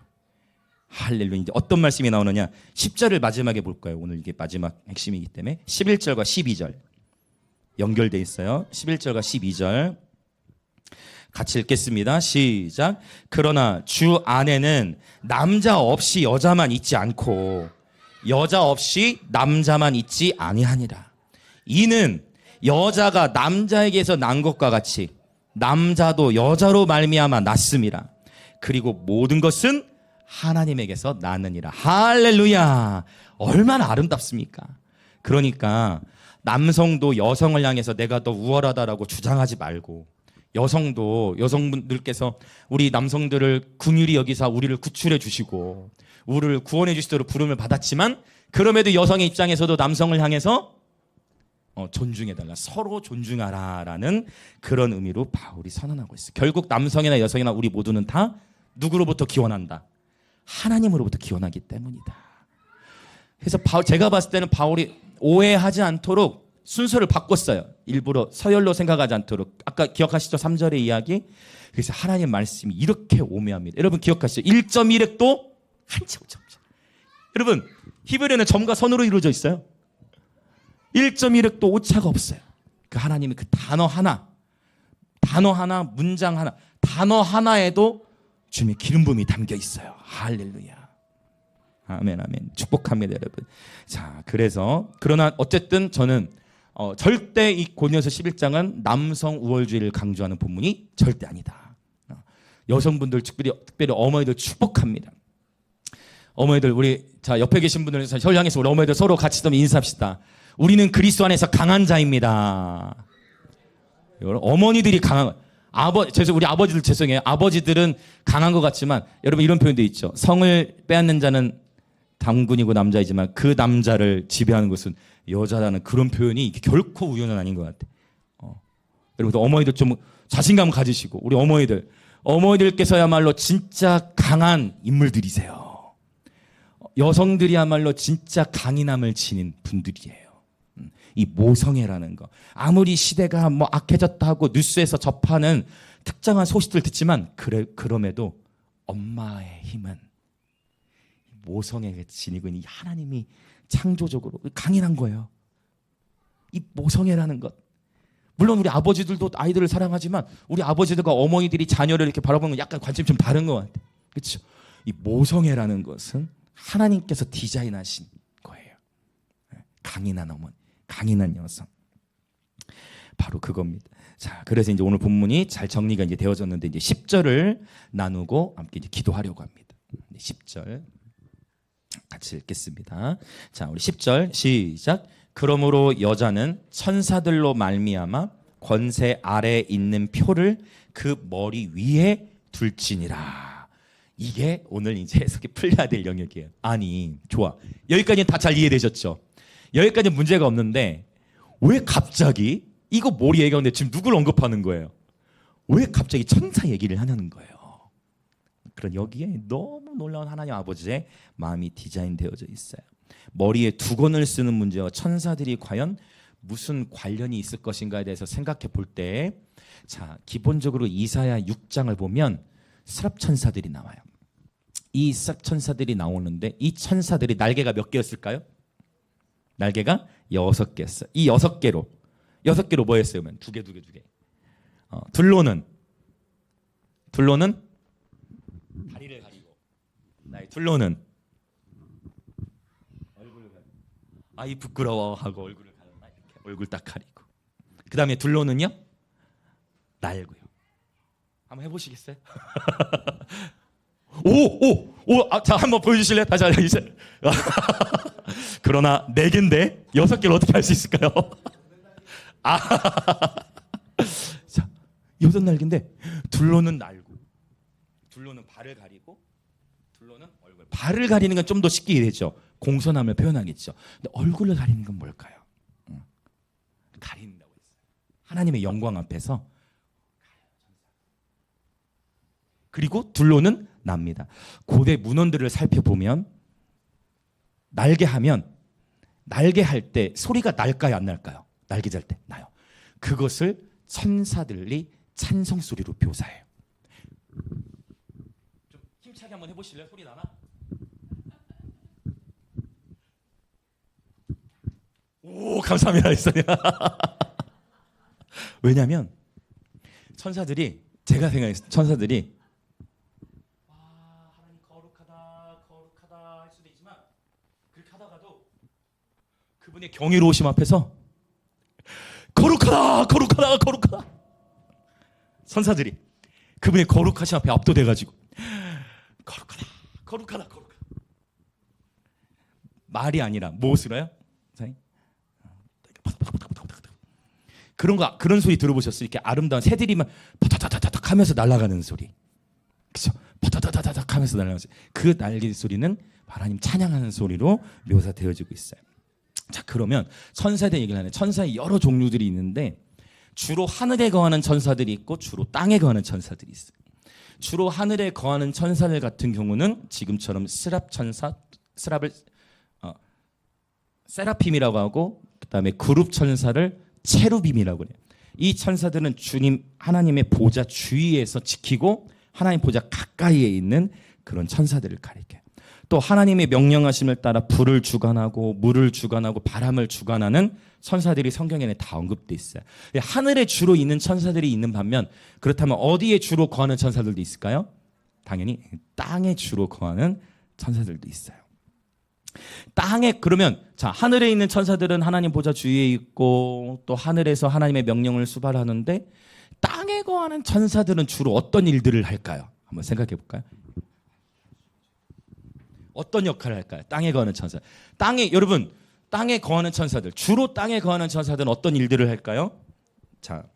할렐루야. 이제 어떤 말씀이 나오느냐? 10절을 마지막에 볼까요? 오늘 이게 마지막 핵심이기 때문에 11절과 12절 연결돼 있어요. 11절과 12절 같이 읽겠습니다. 시작. 그러나 주 안에는 남자 없이 여자만 있지 않고 여자 없이 남자만 있지 아니하니라. 이는 여자가 남자에게서 난 것과 같이 남자도 여자로 말미암아 났음이라. 그리고 모든 것은 하나님에게서 나느니라. 할렐루야. 얼마나 아름답습니까? 그러니까 남성도 여성을 향해서 내가 더 우월하다라고 주장하지 말고, 여성분들께서 우리 남성들을 긍휼히 여기사 우리를 구출해 주시고 우리를 구원해 주시도록 부름을 받았지만, 그럼에도 여성의 입장에서도 남성을 향해서 존중해달라, 서로 존중하라라는 그런 의미로 바울이 선언하고 있어요. 결국 남성이나 여성이나 우리 모두는 다 누구로부터 기원한다? 하나님으로부터 기원하기 때문이다. 그래서 제가 봤을 때는 바울이 오해하지 않도록 순서를 바꿨어요. 일부러 서열로 생각하지 않도록. 아까 기억하시죠? 3절의 이야기. 그래서 하나님 말씀이 이렇게 오묘합니다. 여러분 기억하시죠? 1.1획도 한 채 오차 없죠. 여러분 히브리어는 점과 선으로 이루어져 있어요. 1.1획도 오차가 없어요. 그 하나님이 그 단어 하나, 문장 하나, 단어 하나에도 주님의 기름 부음이 담겨 있어요. 할렐루야. 아멘, 아멘. 축복합니다, 여러분. 자, 그러나 어쨌든 저는 절대 이 고린도서 11장은 남성 우월주의를 강조하는 본문이 절대 아니다. 여성분들 특별히 어머니들 축복합니다. 어머니들, 우리 옆에 계신 분들 혈 향해서 우리 어머니들 서로 같이 좀 인사합시다. 우리는 그리스도 안에서 강한 자입니다. 어머니들이 강한, 우리 아버지들 죄송해요. 아버지들은 강한 것 같지만 여러분 이런 표현도 있죠. 성을 빼앗는 자는 당군이고 남자이지만 그 남자를 지배하는 것은 여자라는 그런 표현이 결코 우연은 아닌 것 같아요. 여러분 어머니들 좀 자신감 가지시고, 우리 어머니들께서야말로 진짜 강한 인물들이세요. 여성들이야말로 진짜 강인함을 지닌 분들이에요. 이 모성애라는 거, 아무리 시대가 악해졌다 하고 뉴스에서 접하는 특정한 소식들 듣지만 그럼에도 엄마의 힘은 모성애가 지니고 있는 이 하나님이 창조적으로 강인한 거예요. 이 모성애라는 것. 물론 우리 아버지들도 아이들을 사랑하지만 우리 아버지들과 어머니들이 자녀를 이렇게 바라보는 건 약간 관점이 좀 다른 것 같아요. 그렇죠? 이 모성애라는 것은 하나님께서 디자인하신 거예요. 강인한 어머니, 강인한 여성. 바로 그겁니다. 자, 그래서 이제 오늘 본문이 잘 정리가 이제 되어졌는데 이제 10절을 나누고 함께 이제 기도하려고 합니다. 10절 같이 읽겠습니다. 자, 우리 10절 시작. 그러므로 여자는 천사들로 말미암아 권세 아래에 있는 표를 그 머리 위에 둘지니라. 이게 오늘 이제 해석이 풀려야 될 영역이에요. 아니, 좋아. 여기까지는 다 잘 이해되셨죠? 여기까지는 문제가 없는데 왜 갑자기 이거 머리 얘기하는데 지금 누굴 언급하는 거예요? 왜 갑자기 천사 얘기를 하냐는 거예요. 그런 여기에 너무 놀라운 하나님 아버지의 마음이 디자인되어져 있어요. 머리에 두건을 쓰는 문제와 천사들이 과연 무슨 관련이 있을 것인가에 대해서 생각해 볼 때, 자, 기본적으로 이사야 6장을 보면 스랍 천사들이 나와요. 이 스랍 천사들이 나오는데 이 천사들이 날개가 몇 개였을까요? 날개가 6개였어요. 이 6개로 6개로 뭐 했어요? 그러면 2개. 둘로는 다리를 가리고, 나의 둘로는 얼굴을 가리고, 아이 부끄러워 하고 얼굴을 가렸나, 이렇게 얼굴 딱 가리고. 그 다음에 둘로는요, 날고요. 한번 해보시겠어요? 자, 한번 보여주실래요? 다시 해주세요. 그러나 4개인데 6개를 어떻게 할 수 있을까요? 자, 6날개인데 둘로는 날고, 둘로는 발을 가리고, 둘로는 얼굴. 발을 가리는 건 좀 더 쉽게 되죠. 공손함을 표현하겠죠. 근데 얼굴을 가리는 건 뭘까요? 가린다고 했어요. 하나님의 영광 앞에서. 그리고 둘로는 납니다. 고대 문헌들을 살펴보면 날개 할 때 소리가 날까요, 안 날까요? 날개 잘 때 나요. 그것을 천사들이 찬송 소리로 묘사해요. 좀 힘차게 한번 해보실래요? 소리 나나? 오, 감사합니다. 왜냐하면 천사들이, 제가 생각했어요. 천사들이 하나님 거룩하다 할 수도 있지만, 그렇게 하다가도 그분의 경이로우심 앞에서 거룩하다 천사들이 그분의 거룩하심 앞에 압도돼가지고 거룩하다 말이 아니라 무엇으로 해요? 그런 소리 들어보셨어요? 이렇게 아름다운 새들이 막 파타타타닥 하면서 날아가는 소리, 그렇죠? 파타타타닥 하면서 날아가는 소리. 그 날개 소리는 하나님 찬양하는 소리로 묘사되어지고 있어요. 자, 그러면 천사들 얘기를 하네. 천사의 여러 종류들이 있는데, 주로 하늘에 거하는 천사들이 있고 주로 땅에 거하는 천사들이 있어요. 주로 하늘에 거하는 천사들 같은 경우는 지금처럼 스랍을 세라핌이라고 하고, 그다음에 그룹 천사를 체루빔이라고 그래요. 이 천사들은 주님 하나님의 보좌 주위에서 지키고 하나님 보좌 가까이에 있는 그런 천사들을 가리켜요. 또 하나님의 명령하심을 따라 불을 주관하고 물을 주관하고 바람을 주관하는 천사들이 성경에는 다 언급돼 있어요. 하늘에 주로 있는 천사들이 있는 반면, 그렇다면 어디에 주로 거하는 천사들도 있을까요? 당연히 땅에 주로 거하는 천사들도 있어요. 땅에, 그러면 자, 하늘에 있는 천사들은 하나님 보좌 주위에 있고 또 하늘에서 하나님의 명령을 수발하는데, 땅에 거하는 천사들은 주로 어떤 일들을 할까요? 한번 생각해 볼까요? 어떤 역할을 할까요? 땅에 거하는 천사. 여러분, 땅에 거하는 천사들, 주로 땅에 거하는 천사들은 어떤 일들을 할까요? 자,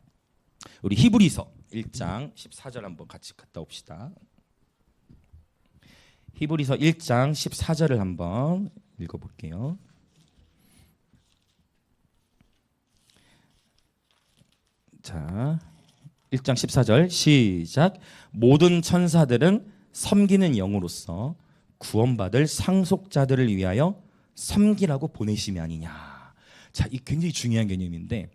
우리 히브리서 1장 14절 한번 같이 갔다 옵시다. 히브리서 1장 14절을 한번 읽어볼게요. 자, 1장 14절 시작. 모든 천사들은 섬기는 영으로서 구원받을 상속자들을 위하여 섬기라고 보내심이 아니냐. 자, 이 굉장히 중요한 개념인데,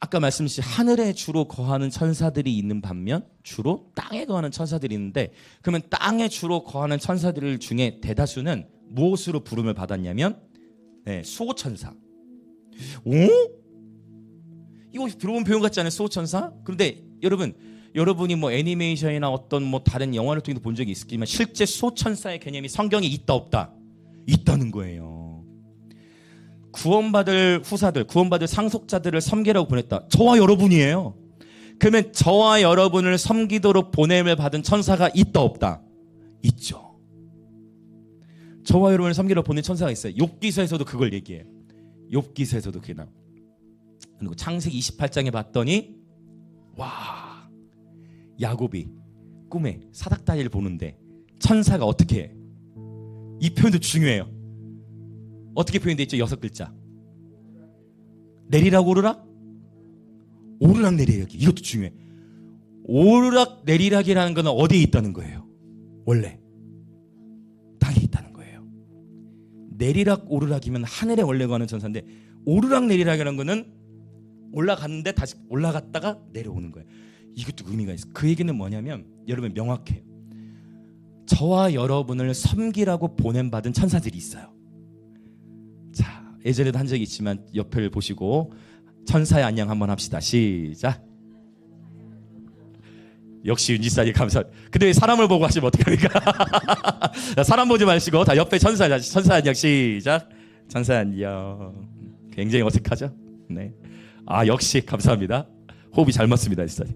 아까 말씀하신 하늘에 주로 거하는 천사들이 있는 반면 주로 땅에 거하는 천사들이 있는데, 그러면 땅에 주로 거하는 천사들 중에 대다수는 무엇으로 부름을 받았냐면 수호천사. 오? 이거 들어본 표현 같지 않아요? 수호천사? 그런데 여러분이 뭐 애니메이션이나 어떤 뭐 다른 영화를 통해서 본 적이 있겠지만, 실제 수호천사의 개념이 성경에 있다 없다? 있다는 거예요. 구원받을 후사들, 구원받을 상속자들을 섬기라고 보냈다. 저와 여러분이에요. 그러면 저와 여러분을 섬기도록 보냄을 받은 천사가 있다 없다? 있죠. 저와 여러분을 섬기러 보낸 천사가 있어요. 욥기서에서도 그걸 얘기해요. 욥기서에서도 그게 나와요. 그리고 창세기 28장에 봤더니 와, 야곱이 꿈에 사닥다리를 보는데 천사가 어떻게 해? 이 표현도 중요해요. 어떻게 표현되어 있죠? 6글자. 내리락 오르락? 오르락 내리락이, 이것도 중요해. 오르락 내리락이라는 건 어디에 있다는 거예요? 원래 땅에 있다는 거예요. 내리락 오르락이면 하늘에 원래 거하는 천사인데, 오르락 내리락이라는 거는 올라갔는데 다시 올라갔다가 내려오는 거예요. 이것도 의미가 있어요. 그 얘기는 뭐냐면, 여러분 명확해요. 저와 여러분을 섬기라고 보냄받은 천사들이 있어요. 자, 예전에도 한 적이 있지만 옆을 보시고 천사의 안녕 한번 합시다. 시작. 역시 윤지사님 감사. 근데 왜 사람을 보고 하시면 어떡합니까? 사람 보지 마시고 다 옆에 천사 안녕 시작. 천사 안녕. 굉장히 어색하죠? 네. 아 역시 감사합니다. 호흡이 잘 맞습니다, 지사님.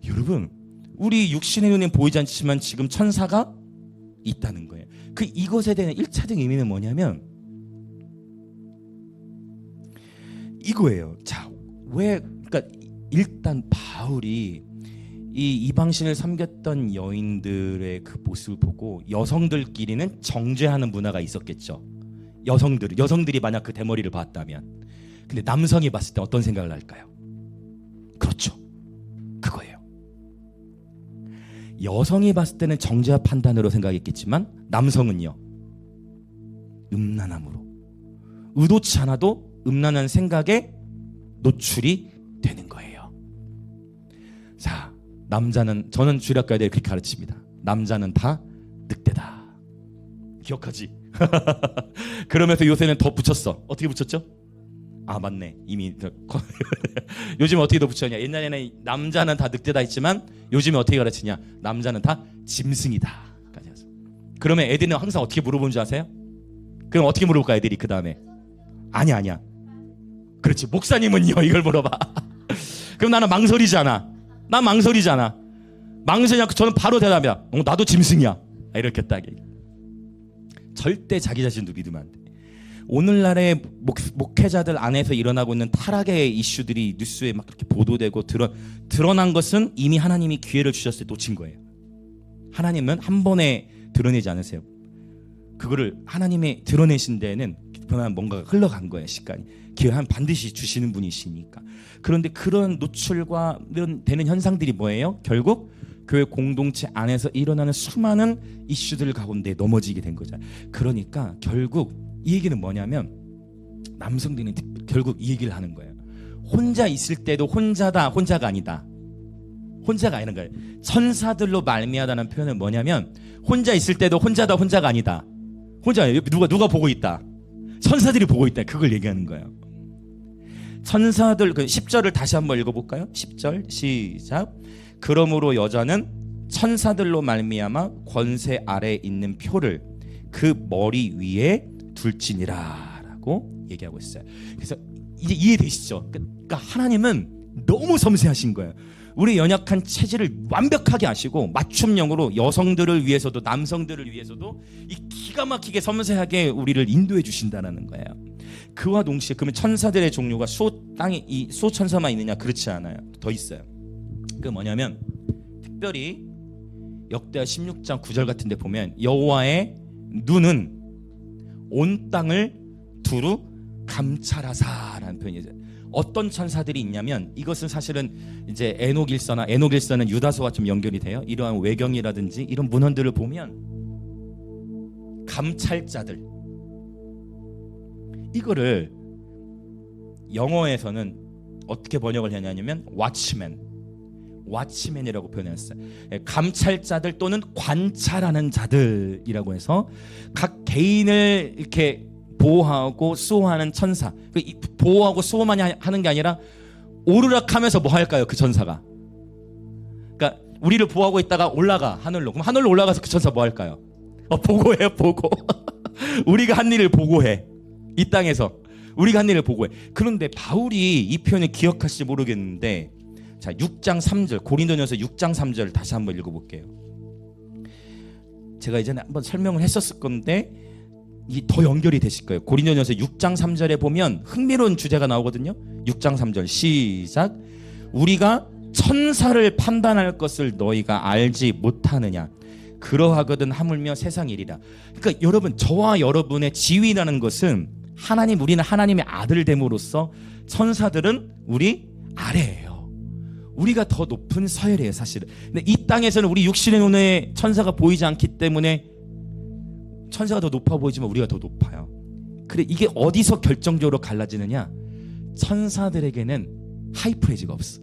여러분, 우리 육신의 눈에 보이지 않지만 지금 천사가 있다는 거예요. 이것에 대한 1차적 의미는 뭐냐면 이거예요. 자, 그러니까 일단 바울이 이 이방신을 섬겼던 여인들의 그 모습을 보고 여성들끼리는 정죄하는 문화가 있었겠죠. 여성들이 만약 그 대머리를 봤다면. 근데 남성이 봤을 때 어떤 생각을 할까요? 그렇죠. 그거예요. 여성이 봤을 때는 정죄와 판단으로 생각했겠지만 남성은요. 음란함으로. 의도치 않아도 음란한 생각에 노출이 되는 거예요. 자, 저는 주일학교에 그렇게 가르칩니다. 남자는 다 늑대다. 기억하지? 그러면서 요새는 더 붙였어. 어떻게 붙였죠? 아 맞네. 이미 요즘 어떻게 더 붙였냐? 옛날에는 남자는 다 늑대다 했지만 요즘에 어떻게 가르치냐? 남자는 다 짐승이다. 그러면 애들은 항상 어떻게 물어보는 줄 아세요? 그럼 어떻게 물어볼까 애들이 그 다음에? 아니야. 그렇지. 목사님은요? 이걸 물어봐. 그럼 나는 망설이잖아. 난 망설이잖아. 망설이냐? 저는 바로 대답이야. 나도 짐승이야. 이렇게 딱 얘기. 절대 자기 자신도 믿으면 안 돼. 오늘날의 목회자들 안에서 일어나고 있는 타락의 이슈들이 뉴스에 막 그렇게 보도되고 드러난 것은 이미 하나님이 기회를 주셨을 때 놓친 거예요. 하나님은 한 번에 드러내지 않으세요. 그거를 하나님이 드러내신 데에는 뭔가가 흘러간 거예요. 시간이. 기회는 반드시 주시는 분이시니까. 그런데 그런 노출과 이런 되는 현상들이 뭐예요? 결국 교회 공동체 안에서 일어나는 수많은 이슈들 가운데 넘어지게 된 거죠. 그러니까 결국 이 얘기는 뭐냐면 남성들은 결국 이 얘기를 하는 거예요. 혼자 있을 때도 혼자가 아니다. 혼자가 아니는 거예요. 천사들로 말미암다는 표현은 뭐냐면 혼자 있을 때도 혼자가 아니다. 누가 보고 있다. 천사들이 보고 있다. 그걸 얘기하는 거예요. 천사들 10절을 다시 한번 읽어볼까요? 10절 시작. 그러므로 여자는 천사들로 말미암아 권세 아래 있는 표를 그 머리 위에 둘지니라라고 얘기하고 있어요. 그래서 이제 이해되시죠? 그러니까 하나님은 너무 섬세하신 거예요. 우리 연약한 체질을 완벽하게 아시고 맞춤형으로 여성들을 위해서도 남성들을 위해서도 이 기가 막히게 섬세하게 우리를 인도해 주신다는 거예요. 그와 동시에 그러면 천사들의 종류가 땅에 이 수호천사만 있느냐? 그렇지 않아요. 더 있어요. 그 뭐냐면 특별히 역대하 16장 9절 같은 데 보면 여호와의 눈은 온 땅을 두루 감찰하사라는 표현이 있어요. 어떤 천사들이 있냐면 이것은 사실은 이제 에녹일서는 유다서와 좀 연결이 돼요. 이러한 외경이라든지 이런 문헌들을 보면 감찰자들, 이거를 영어에서는 어떻게 번역을 했냐면 왓치맨이라고 표현했어요. 감찰자들 또는 관찰하는 자들이라고 해서 각 개인을 이렇게 보호하고 수호하는 천사. 보호하고 수호만 하는 게 아니라 오르락하면서 뭐 할까요? 그 천사가. 그러니까 우리를 보호하고 있다가 올라가 하늘로. 그럼 하늘로 올라가서 그 천사 뭐 할까요? 보고해요. 보고. 우리가 한 일을 보고해. 이 땅에서 우리가 한 일을 보고해. 그런데 바울이 이 표현을 기억하실지 모르겠는데, 자 6장 3절 고린도전서 6장 3절 다시 한번 읽어볼게요. 제가 이전에 한번 설명을 했었을 건데 이 더 연결이 되실 거예요. 고린도전서 6장 3절에 보면 흥미로운 주제가 나오거든요. 6장 3절 시작. 우리가 천사를 판단할 것을 너희가 알지 못하느냐? 그러하거든 하물며 세상 일이라. 그러니까 여러분, 저와 여러분의 지위라는 것은 우리는 하나님의 아들 됨으로써 천사들은 우리 아래예요. 우리가 더 높은 서열이에요, 사실은. 근데 이 땅에서는 우리 육신의 눈에 천사가 보이지 않기 때문에 천사가 더 높아 보이지만 우리가 더 높아요. 그래, 이게 어디서 결정적으로 갈라지느냐? 천사들에게는 하이프레지가 없어.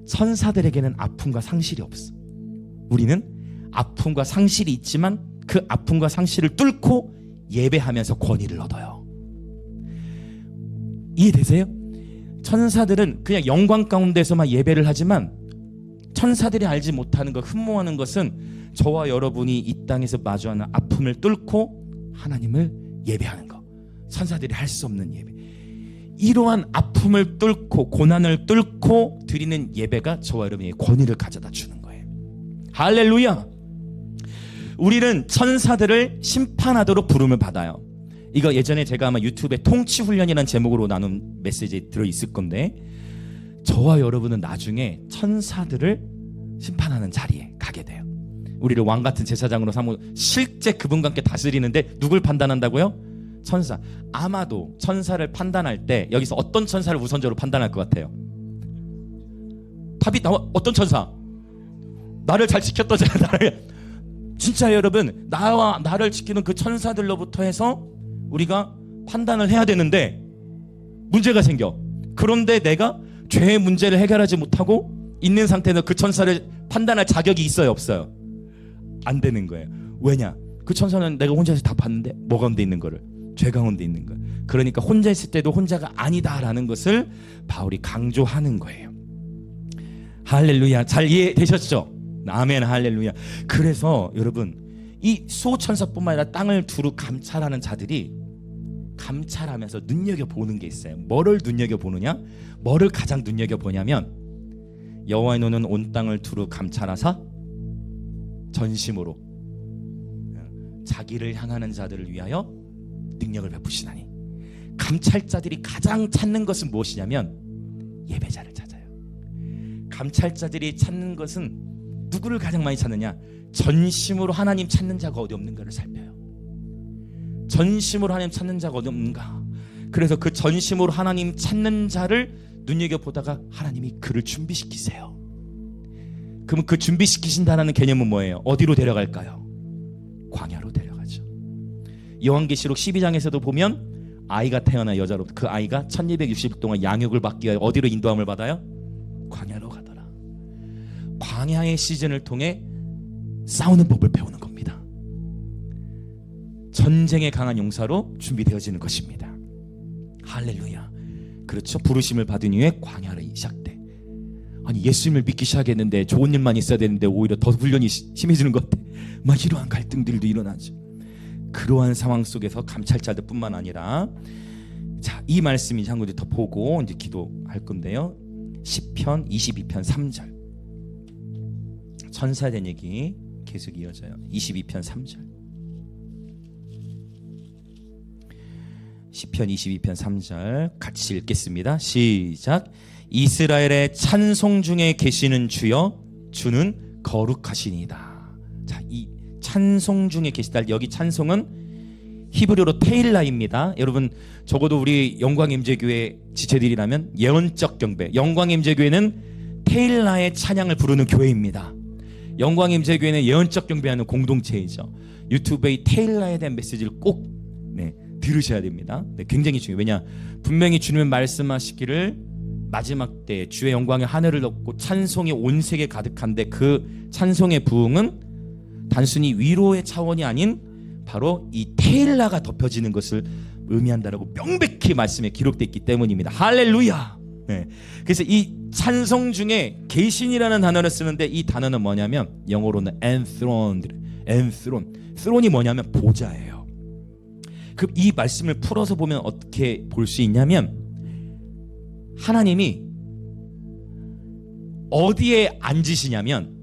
천사들에게는 아픔과 상실이 없어. 우리는 아픔과 상실이 있지만 그 아픔과 상실을 뚫고 예배하면서 권위를 얻어요. 이해되세요? 천사들은 그냥 영광 가운데서만 예배를 하지만 천사들이 알지 못하는 것, 흠모하는 것은 저와 여러분이 이 땅에서 마주하는 아픔을 뚫고 하나님을 예배하는 것. 천사들이 할 수 없는 예배. 이러한 아픔을 뚫고 고난을 뚫고 드리는 예배가 저와 여러분의 권위를 가져다 주는 거예요. 할렐루야. 우리는 천사들을 심판하도록 부름을 받아요. 이거 예전에 제가 아마 유튜브에 통치훈련이라는 제목으로 나눈 메시지에 들어있을 건데, 저와 여러분은 나중에 천사들을 심판하는 자리에 가게 돼요. 우리를 왕같은 제사장으로 삼고 실제 그분과 함께 다스리는데 누굴 판단한다고요? 천사. 아마도 천사를 판단할 때 여기서 어떤 천사를 우선적으로 판단할 것 같아요? 답이 나와. 어떤 천사? 나를 잘 지켰던 자가 진짜 여러분, 나와 나를 지키는 그 천사들로부터 해서 우리가 판단을 해야 되는데 문제가 생겨. 그런데 내가 죄의 문제를 해결하지 못하고 있는 상태에서 그 천사를 판단할 자격이 있어요, 없어요? 안 되는 거예요. 왜냐? 그 천사는 내가 혼자서 다 봤는데 뭐 가운데 있는 거를? 죄 가운데 있는 거. 그러니까 혼자 있을 때도 혼자가 아니다라는 것을 바울이 강조하는 거예요. 할렐루야. 잘 이해되셨죠? 아멘. 할렐루야. 그래서 여러분, 이 수호천사뿐만 아니라 땅을 두루 감찰하는 자들이 감찰하면서 눈여겨보는 게 있어요. 뭐를 눈여겨보느냐? 뭐를 가장 눈여겨보냐면, 여호와의 눈은 온 땅을 두루 감찰하사 전심으로 자기를 향하는 자들을 위하여 능력을 베푸시나니. 감찰자들이 가장 찾는 것은 무엇이냐면 예배자를 찾아요. 감찰자들이 찾는 것은 누구를 가장 많이 찾느냐? 전심으로 하나님 찾는 자가 어디 없는가를 살펴요. 전심으로 하나님 찾는 자가 어디 없는가. 그래서 그 전심으로 하나님 찾는 자를 눈여겨보다가 하나님이 그를 준비시키세요. 그럼 그 준비시키신다는 개념은 뭐예요? 어디로 데려갈까요? 광야로 데려가죠. 요한계시록 12장에서도 보면 아이가 태어나 여자로, 그 아이가 1260일 동안 양육을 받기 위해 어디로 인도함을 받아요? 광야로 가더라. 광야의 시즌을 통해 싸우는 법을 배우는 겁니다. 전쟁에 강한 용사로 준비되어지는 것입니다. 할렐루야. 그렇죠. 부르심을 받은 이후에 광야를 시작돼. 아니, 예수님을 믿기 시작했는데 좋은 일만 있어야 되는데 오히려 더 훈련이 심해지는 것 같아. 막 이러한 갈등들도 일어나죠. 그러한 상황 속에서 감찰자들 뿐만 아니라, 자, 이 말씀이 한 군데 더 보고 이제 기도할 건데요. 시편 22편 3절. 천사에 대한 얘기 계속 이어져요. 22편 3절. 시편 22편 3절 같이 읽겠습니다. 시작. 이스라엘의 찬송 중에 계시는 주여, 주는 거룩하시니이다. 자, 이 찬송 중에 계시다. 여기 찬송은 히브리어로 테일라입니다. 여러분, 적어도 우리 영광임재교회 지체들이라면 예언적 경배, 영광임재교회는 테일라의 찬양을 부르는 교회입니다. 영광임재교회는 예언적 경배하는 공동체이죠. 유튜브에 이 테일라에 대한 메시지를 꼭 들으셔야 됩니다. 굉장히 중요해요. 왜냐? 분명히 주님은 말씀하시기를 마지막 때 주의 영광의 하늘을 덮고 찬송이 온 세계 가득한데, 그 찬송의 부흥은 단순히 위로의 차원이 아닌 바로 이 테일라가 덮여지는 것을 의미한다라고 명백히 말씀에 기록되어 있기 때문입니다. 할렐루야. 네. 그래서 이 찬송 중에 계신이라는 단어를 쓰는데, 이 단어는 뭐냐면 영어로는 enthroned, throne이 뭐냐면 보좌예요. 그럼 이 말씀을 풀어서 보면 어떻게 볼 수 있냐면, 하나님이 어디에 앉으시냐면,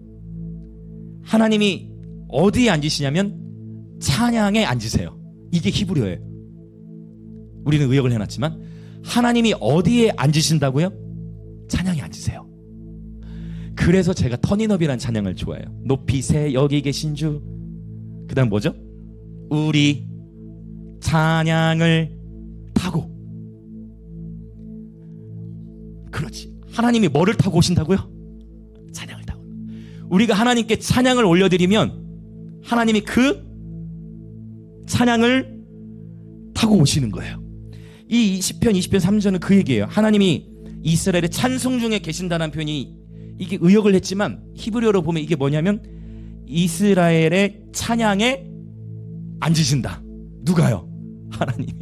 찬양에 앉으세요. 이게 히브리어예요. 우리는 의역을 해놨지만 하나님이 어디에 앉으신다고요? 찬양에 앉으세요. 그래서 제가 터닝업이라는 찬양을 좋아해요. 높이세 여기 계신 주. 그 다음 뭐죠? 우리 찬양을 타고. 그렇지. 하나님이 뭐를 타고 오신다고요? 찬양을 타고. 우리가 하나님께 찬양을 올려드리면 하나님이 그 찬양을 타고 오시는 거예요. 이 시편 20편 3절은 그 얘기예요. 하나님이 이스라엘의 찬송 중에 계신다는 표현이, 이게 의역을 했지만 히브리어로 보면 이게 뭐냐면 이스라엘의 찬양에 앉으신다. 누가요? 하나님이.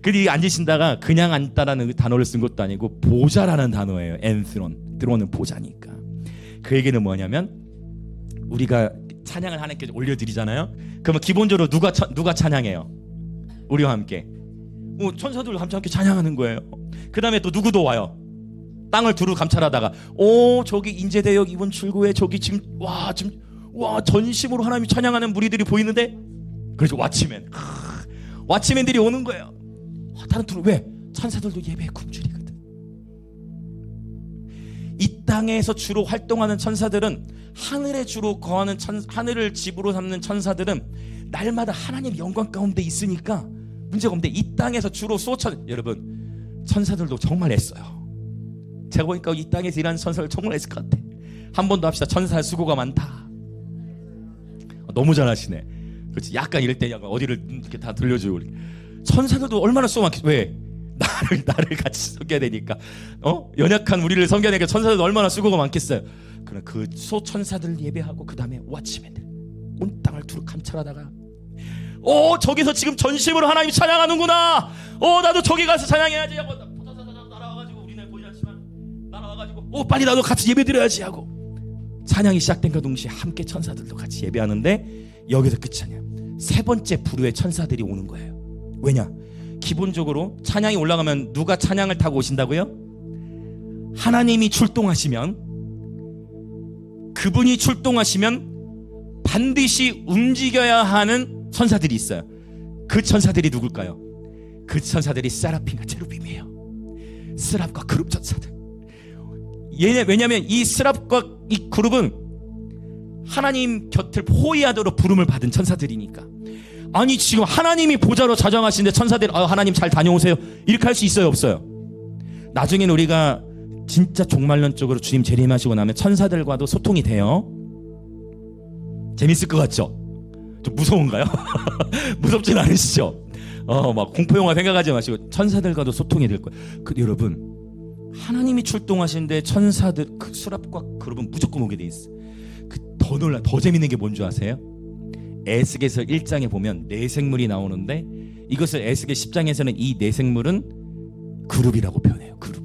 근데 앉으신다가 그냥 앉다라는 단어를 쓴 것도 아니고 보좌라는 단어예요. 엔스론. 드론은 보좌니까. 그 얘기는 뭐냐면 우리가 찬양을 하나님께 올려드리잖아요. 그러면 기본적으로 누가 찬양해요? 우리와 함께. 천사들과 함께 찬양하는 거예요. 그 다음에 또 누구도 와요. 땅을 두루 감찰하다가 저기 인제대역 이번 출구에 저기 지금 전심으로 하나님 찬양하는 무리들이 보이는데, 그래서 왓치맨들이 오는 거예요. 다른 두루 왜? 천사들도 예배에 굶주리거든. 이 땅에서 주로 활동하는 천사들은 하늘에 주로 거하는 하늘을 집으로 삼는 천사들은 날마다 하나님 영광 가운데 있으니까 문제가 없는데, 이 땅에서 주로 여러분 천사들도 정말 애써요. 제가 보니까 이 땅에서 일하는 천사들 정말 애쓸 것 같아. 한 번 더 합시다. 천사의 수고가 많다. 너무 잘하시네. 그렇지. 약간 이럴 때 약간 어디를 이렇게 다 들려주고. 천사들도 얼마나 수고 많겠어. 왜? 나를 같이 섬겨야 되니까. 연약한 우리를 섬겨야 되니까 천사들도 얼마나 수고가 많겠어요. 그럼 그 소천사들 예배하고 그 다음에 왓치맨들 온 땅을 두루 감찰하다가 저기서 지금 전심으로 하나님 찬양하는구나. 나도 저기 가서 찬양해야지 하고 날아와가지고, 우리는 보이지 않지만 날아와가지고 빨리 나도 같이 예배드려야지 하고 찬양이 시작된과 동시에 함께 천사들도 같이 예배하는데, 여기서 끝이 아니야. 세 번째 부류의 천사들이 오는 거예요. 왜냐? 기본적으로 찬양이 올라가면 누가 찬양을 타고 오신다고요? 하나님이 출동하시면, 그분이 출동하시면 반드시 움직여야 하는 천사들이 있어요. 그 천사들이 누굴까요? 그 천사들이 세라핌과 체루빔이에요. 스랍과 그룹 천사들. 왜냐하면 이 스랍과 이 그룹은 하나님 곁을 호위하도록 부름을 받은 천사들이니까. 아니 지금 하나님이 보좌로 좌정하시는데 천사들 하나님 잘 다녀오세요 이렇게 할 수 있어요, 없어요? 나중에는 우리가 진짜 종말론적으로 주님 재림하시고 나면 천사들과도 소통이 돼요. 재밌을 것 같죠? 좀 무서운가요? 무섭진 않으시죠? 막 공포영화 생각하지 마시고 천사들과도 소통이 될 거예요. 여러분, 하나님이 출동하시는데 천사들, 그 수랍과 그룹은 무조건 오게 돼 있어. 더 재밌는 게 뭔 줄 아세요? 에스겔서 1장에 보면 내생물이 나오는데, 이것을 에스겔 10장에서는 이 내생물은 그룹이라고 표현해요. 그룹.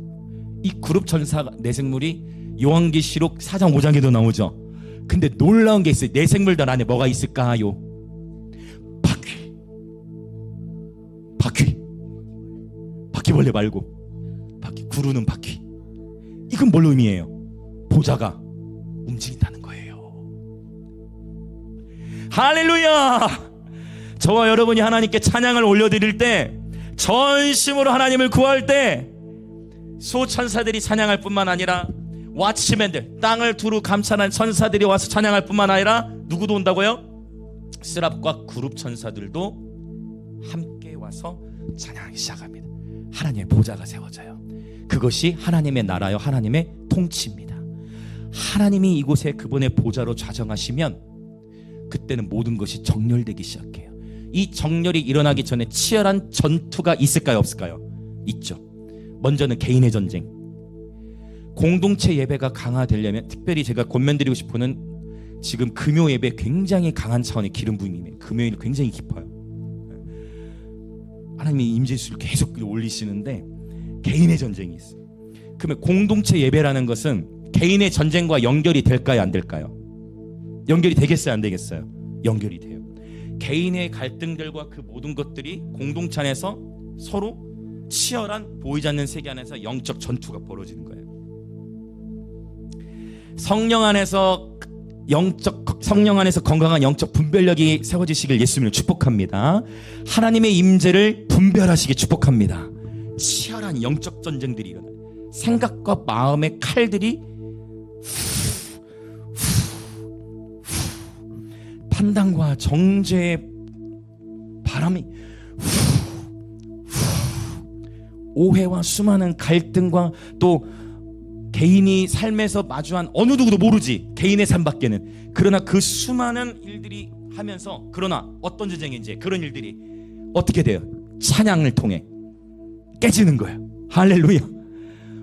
이 그룹 천사 내생물이 요한계시록 4장 5장에도 나오죠. 근데 놀라운 게 있어요. 내생물들 안에 뭐가 있을까요? 바퀴벌레 말고 구르는 바퀴. 이건 뭘 의미해요? 보좌가 움직인다는 거예요. 할렐루야! 저와 여러분이 하나님께 찬양을 올려드릴 때, 전심으로 하나님을 구할 때, 소천사들이 찬양할 뿐만 아니라 왓치맨들, 땅을 두루 감찰한 천사들이 와서 찬양할 뿐만 아니라 누구도 온다고요? 스랍과 그룹 천사들도 함께 와서 찬양하기 시작합니다. 하나님의 보좌가 세워져요. 그것이 하나님의 나라요, 하나님의 통치입니다. 하나님이 이곳에 그분의 보좌로 좌정하시면 그때는 모든 것이 정렬되기 시작해요. 이 정렬이 일어나기 전에 치열한 전투가 있을까요, 없을까요? 있죠. 먼저는 개인의 전쟁. 공동체 예배가 강화되려면, 특별히 제가 권면드리고 싶은 지금 금요 예배 굉장히 강한 차원의 기름 부음이에요. 금요일이 굉장히 깊어요. 하나님이 임재수를 계속 올리시는데 개인의 전쟁이 있어요. 그러면 공동체 예배라는 것은 개인의 전쟁과 연결이 될까요, 안 될까요? 연결이 되겠어요, 안 되겠어요? 연결이 돼요. 개인의 갈등들과 그 모든 것들이 공동체 안에서 서로 치열한 보이지 않는 세계 안에서 영적 전투가 벌어지는 거예요. 성령 안에서 건강한 영적 분별력이 세워지시길 예수님을 축복합니다. 하나님의 임재를 분별하시길 축복합니다. 치열한 영적 전쟁들이 일어나요. 생각과 마음의 칼들이 판단과 정죄의 바람이 오해와 수많은 갈등과 또 개인이 삶에서 마주한 어느 누구도 모르지, 개인의 삶밖에는. 그러나 그 수많은 일들이 하면서, 그러나 어떤 전쟁인지 그런 일들이 어떻게 돼요? 찬양을 통해 깨지는 거예요. 할렐루야.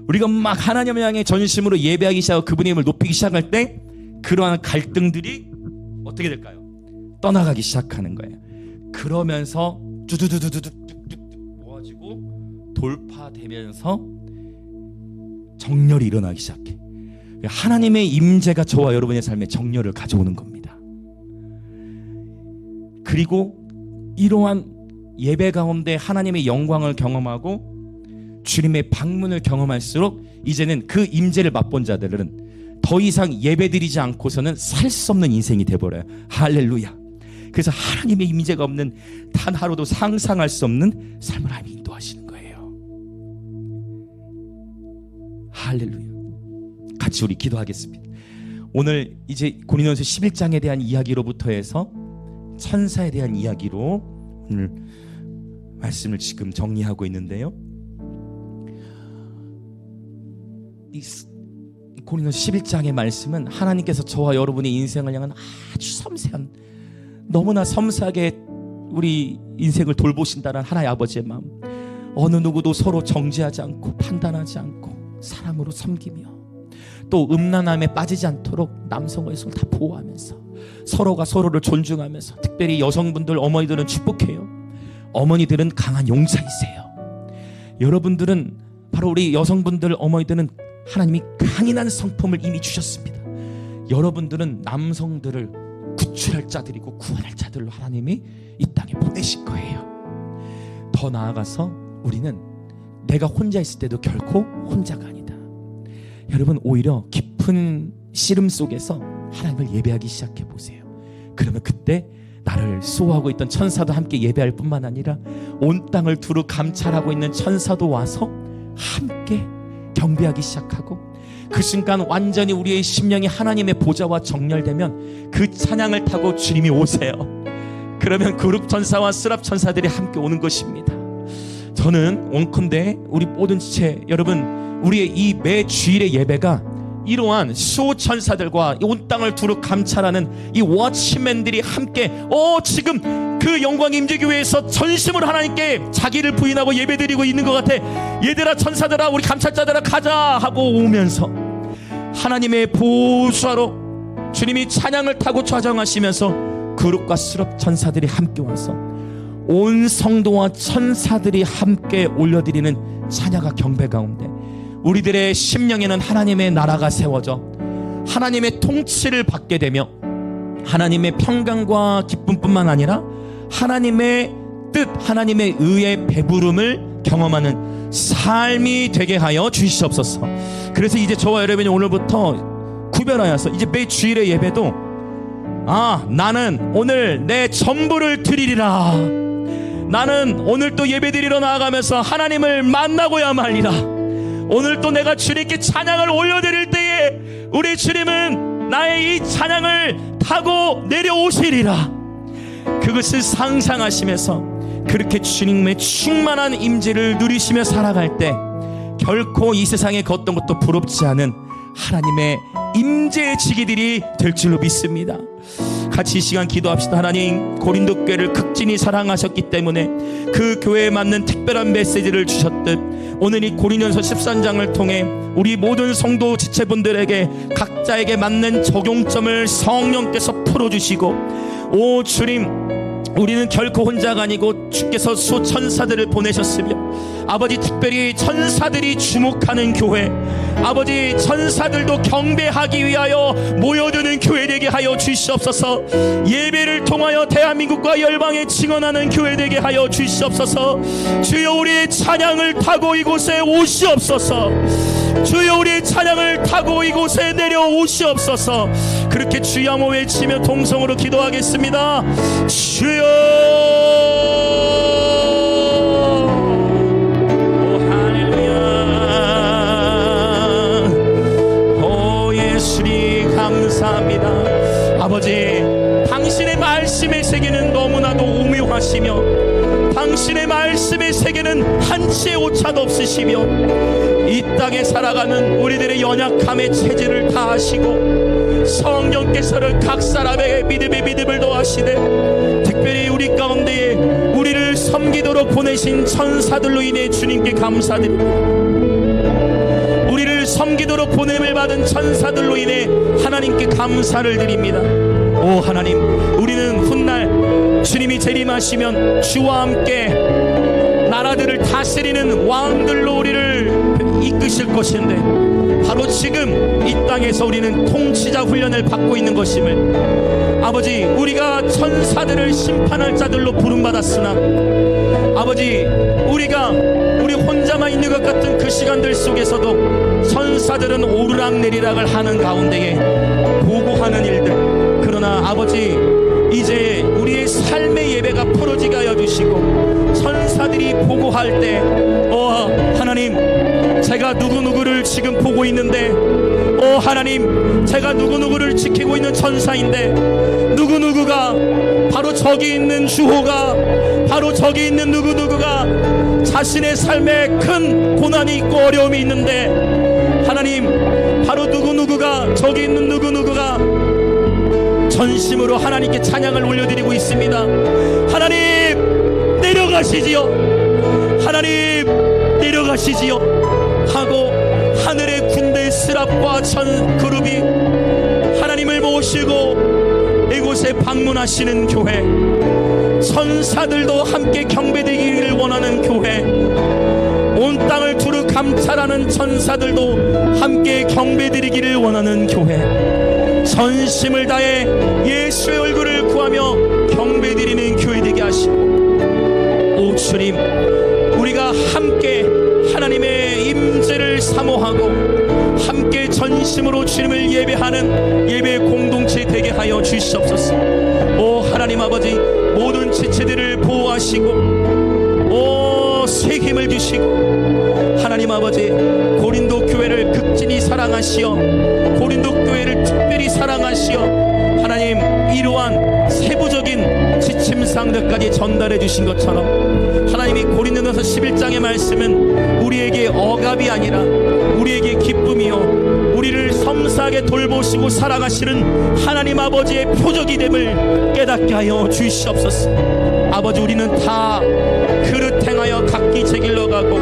우리가 막 하나님을 향해 전심으로 예배하기 시작하고 그분의 힘을 높이기 시작할 때 그러한 갈등들이 어떻게 될까요? 떠나가기 시작하는 거예요. 그러면서 두두두두두두 돌파되면서 정렬이 일어나기 시작해. 하나님의 임재가 저와 여러분의 삶에 정렬을 가져오는 겁니다. 그리고 이러한 예배 가운데 하나님의 영광을 경험하고 주님의 방문을 경험할수록 이제는 그 임재를 맛본 자들은 더 이상 예배드리지 않고서는 살 수 없는 인생이 돼버려요. 할렐루야. 그래서 하나님의 임재가 없는 단 하루도 상상할 수 없는 삶을 하나님이 인도하시는 거예요. 할렐루야. 같이 우리 기도하겠습니다. 오늘 이제 고린도전서 11장에 대한 이야기로부터 해서 천사에 대한 이야기로 오늘 말씀을 지금 정리하고 있는데요. 이 고린도전서 11장의 말씀은 하나님께서 저와 여러분의 인생을 향한 아주 섬세한, 너무나 섬세하게 우리 인생을 돌보신다는 하나의 아버지의 마음, 어느 누구도 서로 정죄하지 않고 판단하지 않고 사랑으로 섬기며 또 음란함에 빠지지 않도록 남성과 여성을 다 보호하면서 서로가 서로를 존중하면서, 특별히 여성분들, 어머니들은 축복해요. 어머니들은 강한 용사이세요. 여러분들은, 바로 우리 여성분들, 어머니들은 하나님이 강인한 성품을 이미 주셨습니다. 여러분들은 남성들을 구출할 자들이고 구원할 자들로 하나님이 이 땅에 보내실 거예요. 더 나아가서 우리는 내가 혼자 있을 때도 결코 혼자가 아니다. 여러분, 오히려 깊은 씨름 속에서 하나님을 예배하기 시작해 보세요. 그러면 그때 나를 수호하고 있던 천사도 함께 예배할 뿐만 아니라 온 땅을 두루 감찰하고 있는 천사도 와서 함께 경배하기 시작하고, 그 순간 완전히 우리의 심령이 하나님의 보좌와 정렬되면 그 찬양을 타고 주님이 오세요. 그러면 그룹 천사와 스랍 천사들이 함께 오는 것입니다. 저는 원컨대 우리 모든 지체 여러분, 우리의 이 매 주일의 예배가 이러한 수호 천사들과 온 땅을 두루 감찰하는 이 워치맨들이 함께 지금 그 영광 임재교회에서 전심으로 하나님께 자기를 부인하고 예배드리고 있는 것 같아. 얘들아, 천사들아, 우리 감찰자들아, 가자 하고 오면서 하나님의 보좌로 주님이 찬양을 타고 좌정하시면서 그룹과 수럽 천사들이 함께 와서 온 성도와 천사들이 함께 올려드리는 찬양과 경배 가운데 우리들의 심령에는 하나님의 나라가 세워져 하나님의 통치를 받게 되며 하나님의 평강과 기쁨뿐만 아니라 하나님의 뜻, 하나님의 의의 배부름을 경험하는 삶이 되게 하여 주시옵소서. 그래서 이제 저와 여러분이 오늘부터 구별하여서 이제 매 주일의 예배도 나는 오늘 내 전부를 드리리라, 나는 오늘 또 예배드리러 나아가면서 하나님을 만나고야 말리라, 오늘 또 내가 주님께 찬양을 올려드릴 때에 우리 주님은 나의 이 찬양을 타고 내려오시리라. 그것을 상상하시면서 그렇게 주님의 충만한 임재를 누리시며 살아갈 때 결코 이 세상에 걷던 것도 부럽지 않은 하나님의 임재의 지기들이 될 줄로 믿습니다. 같이 이 시간 기도합시다. 하나님, 고린도 교회를 극진히 사랑하셨기 때문에 그 교회에 맞는 특별한 메시지를 주셨듯 오늘 이 고린도전서 13장을 통해 우리 모든 성도 지체분들에게 각자에게 맞는 적용점을 성령께서 풀어주시고, 오 주님, 우리는 결코 혼자가 아니고 주께서 수천사들을 보내셨으며 아버지, 특별히 천사들이 주목하는 교회, 아버지 천사들도 경배하기 위하여 모여드는 교회 되게 하여 주시옵소서. 예배를 통하여 대한민국과 열방에 증언하는 교회 되게 하여 주시옵소서. 주여, 우리의 찬양을 타고 이곳에 오시옵소서. 주여, 우리의 찬양을 타고 이곳에 내려오시옵소서. 그렇게 주여 한번 외치며 동성으로 기도하겠습니다. 주여, 오 할렐루야, 오 예수님 감사합니다. 아버지, 당신의 말씀의 세계는 너무나도 오묘하시며 당신의 말씀의 세계는 한치의 오차도 없으시며 이 땅에 살아가는 우리들의 연약함의 체질을 다하시고 성령께서는 각 사람에게 믿음을 더하시되 특별히 우리 가운데에 우리를 섬기도록 보내신 천사들로 인해 주님께 감사드립니다. 우리를 섬기도록 보냄을 받은 천사들로 인해 하나님께 감사를 드립니다. 오 하나님, 우리는 훗날 주님이 재림하시면 주와 함께 나라들을 다스리는 왕들로 우리를 이끄실 것인데, 바로 지금 이 땅에서 우리는 통치자 훈련을 받고 있는 것임을, 아버지, 우리가 천사들을 심판할 자들로 부름받았으나 아버지, 우리 혼자만 있는 것 같은 그 시간들 속에서도 천사들은 오르락내리락을 하는 가운데에 보고하는 일들, 그러나 아버지, 이제 우리의 삶의 예배가 풀어지게 하여 주시고, 천사들이 보고할 때 하나님, 제가 누구누구를 지금 보고 있는데, 하나님, 제가 누구누구를 지키고 있는 천사인데, 누구누구가, 바로 저기 있는 주호가, 바로 저기 있는 누구누구가 자신의 삶에 큰 고난이 있고 어려움이 있는데, 하나님, 바로 누구누구가, 저기 있는 누구누구가 전심으로 하나님께 찬양을 올려드리고 있습니다. 하나님, 내려가시지요. 하나님, 내려가시지요 하고, 하늘의 군대 스랍과 천 그룹이 하나님을 모시고 이곳에 방문하시는 교회, 천사들도 함께 경배되기를 원하는 교회, 온 땅을 두루 감찰하는 천사들도 함께 경배드리기를 원하는 교회, 전심을 다해 예수의 얼굴을 구하며 경배드리는 교회 되게 하시고, 오 주님, 우리가 함께 하나님의 임재를 사모하고 함께 전심으로 주님을 예배하는 예배 공동체 되게 하여 주시옵소서. 오 하나님 아버지, 모든 지체들을 보호하시고 새 힘을 주시고, 하나님 아버지, 고린도 교회를 극진히 사랑하시어 고린도 교회를 특별히 사랑하시어 하나님, 이러한 세부적인 지침사항들까지 전달해 주신 것처럼, 하나님이 고린도전서 11장의 말씀은 우리에게 억압이 아니라 우리에게 기쁨이요, 우리를 섬세하게 돌보시고 살아가시는 하나님 아버지의 표적이 됨을 깨닫게 하여 주시옵소서. 아버지, 우리는 다 그릇 행하여 각기 제 길로 가고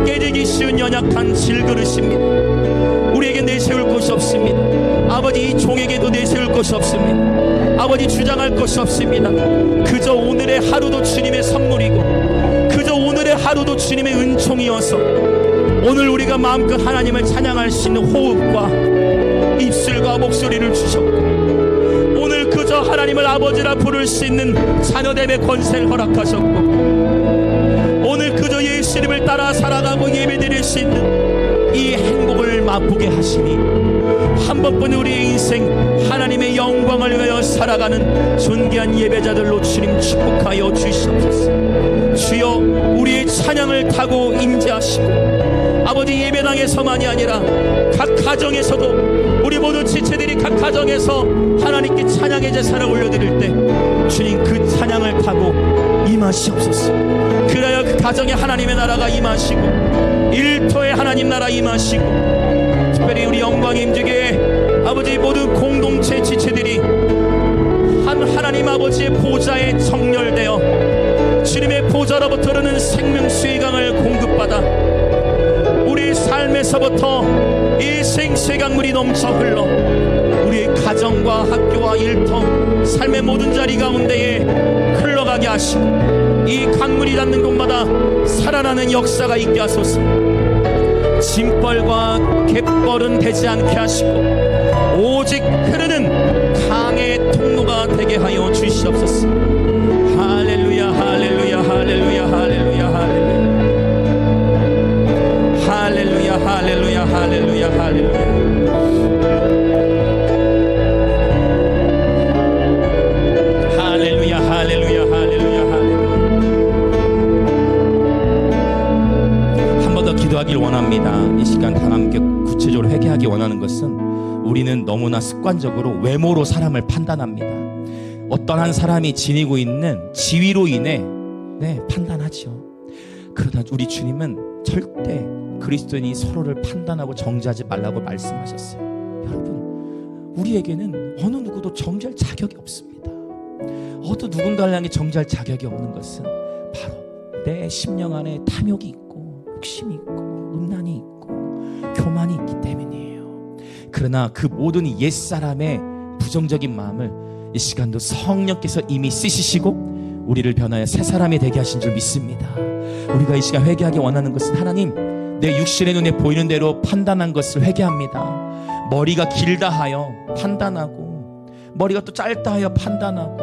깨지기 쉬운 연약한 질그릇입니다. 우리에게 내세울 것이 없습니다. 아버지, 이 종에게도 내세울 것이 없습니다. 아버지, 주장할 것이 없습니다. 그저 오늘의 하루도 주님의 선물이고, 그저 오늘의 하루도 주님의 은총이어서 오늘 우리가 마음껏 하나님을 찬양할 수 있는 호흡과 입술과 목소리를 주셨고, 오늘 그저 하나님을 아버지라 부를 수 있는 자녀됨의 권세를 허락하셨고, 오늘 그저 예수 이름을 따라 살아가고 예배드릴 수 있는 이 행복을 맛보게 하시니, 한 번뿐인 우리의 인생 하나님의 영광을 위하여 살아가는 존귀한 예배자들로 주님 축복하여 주시옵소서. 주여, 우리의 찬양을 타고 임재하시고, 아버지, 예배당에서만이 아니라 각 가정에서도 우리 모든 지체들이 각 가정에서 하나님께 찬양의 제사를 올려드릴 때 주님 그 찬양을 타고 임하시옵소서. 그래야 그 가정에 하나님의 나라가 임하시고, 일터에 하나님 나라 임하시고, 특별히 우리 영광의 임재교회 아버지 모든 공동체 지체들이 한 하나님 아버지의 보좌에 정렬되어 주님의 보좌로부터 흐르는 생명수의 강을 공급받아 우리 삶에서부터 이 생수의 강물이 넘쳐 흘러 우리의 가정과 학교와 일터, 삶의 모든 자리 가운데에 흘러가게 하시고, 이 강물이 닿는 곳마다 살아나는 역사가 있게 하소서. 짐벌과 갯벌은 되지 않게 하시고 오직 흐르는 강의 통로가 되게 하여 주시옵소서. 할렐루야, 할렐루야, 할렐루야, 할렐루야, 할렐루야, 할렐루야, 할렐루야, 할렐루야, 할렐루야. 할렐루야, 할렐루야, 할렐루야, 할렐루야. 한 번 더 기도하길 원합니다. 이 시간 다 함께 구체적으로 회개하기 원하는 것은, 우리는 너무나 습관적으로 외모로 사람을 판단합니다. 어떤 한 사람이 지니고 있는 지위로 인해 판단하죠. 그러나 우리 주님은 절대 그리스도인이 서로를 판단하고 정죄하지 말라고 말씀하셨어요. 여러분, 우리에게는 어느 누구도 정죄할 자격이 없습니다. 어느 누군가를 향해 정죄할 자격이 없는 것은 바로 내 심령 안에 탐욕이 있고 욕심이 있고 음란이 있고 교만이 있기 때문이에요. 그러나 그 모든 옛사람의 부정적인 마음을 이 시간도 성령께서 이미 쓰시고 우리를 변하여 새 사람이 되게 하신 줄 믿습니다. 우리가 이 시간 회개하기 원하는 것은 하나님, 내 육신의 눈에 보이는 대로 판단한 것을 회개합니다. 머리가 길다 하여 판단하고, 머리가 또 짧다 하여 판단하고,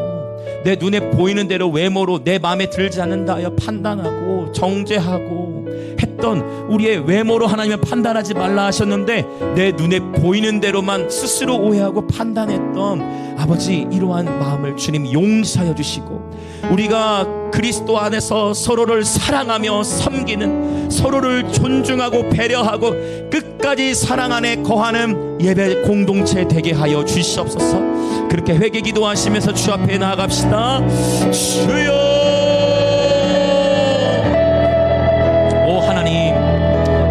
내 눈에 보이는 대로 외모로 내 마음에 들지 않는다 하여 판단하고 정죄하고 했던 우리의 외모로 하나님은 판단하지 말라 하셨는데, 내 눈에 보이는 대로만 스스로 오해하고 판단했던 아버지, 이러한 마음을 주님 용서하여 주시고, 우리가 그리스도 안에서 서로를 사랑하며 섬기는, 서로를 존중하고 배려하고 끝까지 사랑 안에 거하는 예배 공동체 되게 하여 주시옵소서. 그렇게 회개 기도하시면서 주 앞에 나아갑시다. 주여, 오 하나님,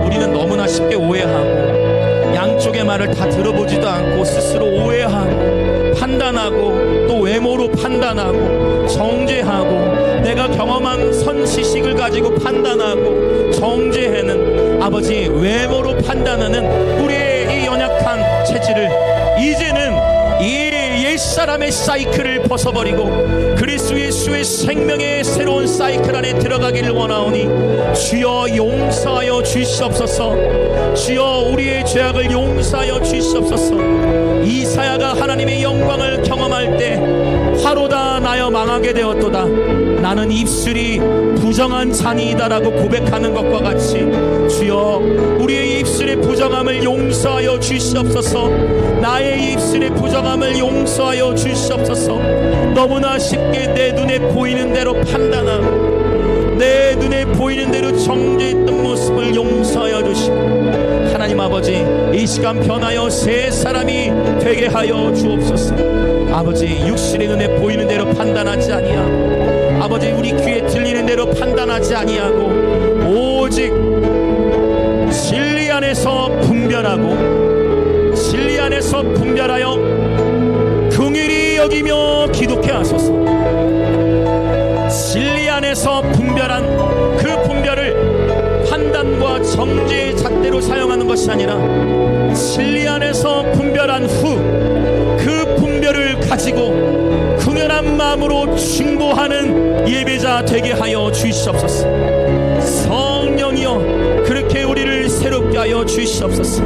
우리는 너무나 쉽게 오해하고 양쪽의 말을 다 들어보지도 않고 스스로 오해하고 판단하고 또 외모로 판단하고 정죄하고 내가 경험한 선지식을 가지고 판단하고 정죄하는 아버지, 외모로 판단하는 우리의 이 연약한 체질을 이제는 이 옛사람의 사이클을 벗어버리고 그리스도 예수의 생명의 새로운 사이클 안에 들어가기를 원하오니 주여 용서하여 주시옵소서. 주여 우리의 죄악을 용서하여 주시옵소서. 이사야가 하나님의 영광을 경험할 때 화로다 나여 망하게 되었도다, 나는 입술이 부정한 자니이다라고 고백하는 것과 같이 주여 우리의 입술의 부정함을 용서하여 주시옵소서. 나의 입술의 부정함을 용서하여 주시옵소서. 너무나 쉽게 내 눈에 보이는 대로 판단하고 내 눈에 보이는 대로 정죄했던 모습을 용서하여 주시고, 하나님 아버지, 이 시간 변하여 새 사람이 되게 하여 주옵소서. 아버지, 육신의 눈에 보이는 대로 판단하지 아니하고, 아버지 우리 귀에 들리는 대로 판단하지 아니하고, 오직 진리 안에서 분별하고 진리 안에서 분별하여 긍휼히 여기며 기독해 하소서. 진리 안에서 분별한 그 분별을 판단과 정죄의 잣대로 사용하는 것이 아니라 진리 안에서 분별한 후 그 분별을 가지고 긍휼한 마음으로 중보하는 예배자 되게 하여 주시옵소서. 성령이여, 그렇게 우리를 새롭게 하여 주시옵소서.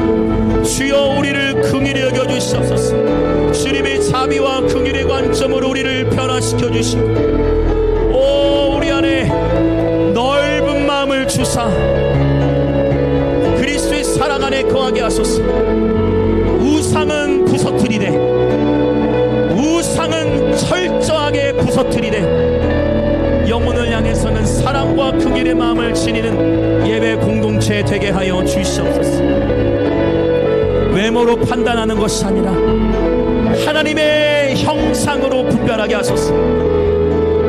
주여 우리를 긍휼히 여겨 주시옵소서. 주님의 자비와 긍휼의 관점으로 우리를 변화시켜 주시고, 오 우리 안에 넓은 마음을 주사 그리스도의 사랑 안에 거하게 하소서. 우상은 부서뜨리되, 우상은 철저하게 부서뜨리되 영혼을 향해서는 사랑과 긍휼의 마음을 지니는 예배 공동체 되게 하여 주시옵소서. 외모로 판단하는 것이 아니라 하나님의 형상으로 분별하게 하소서.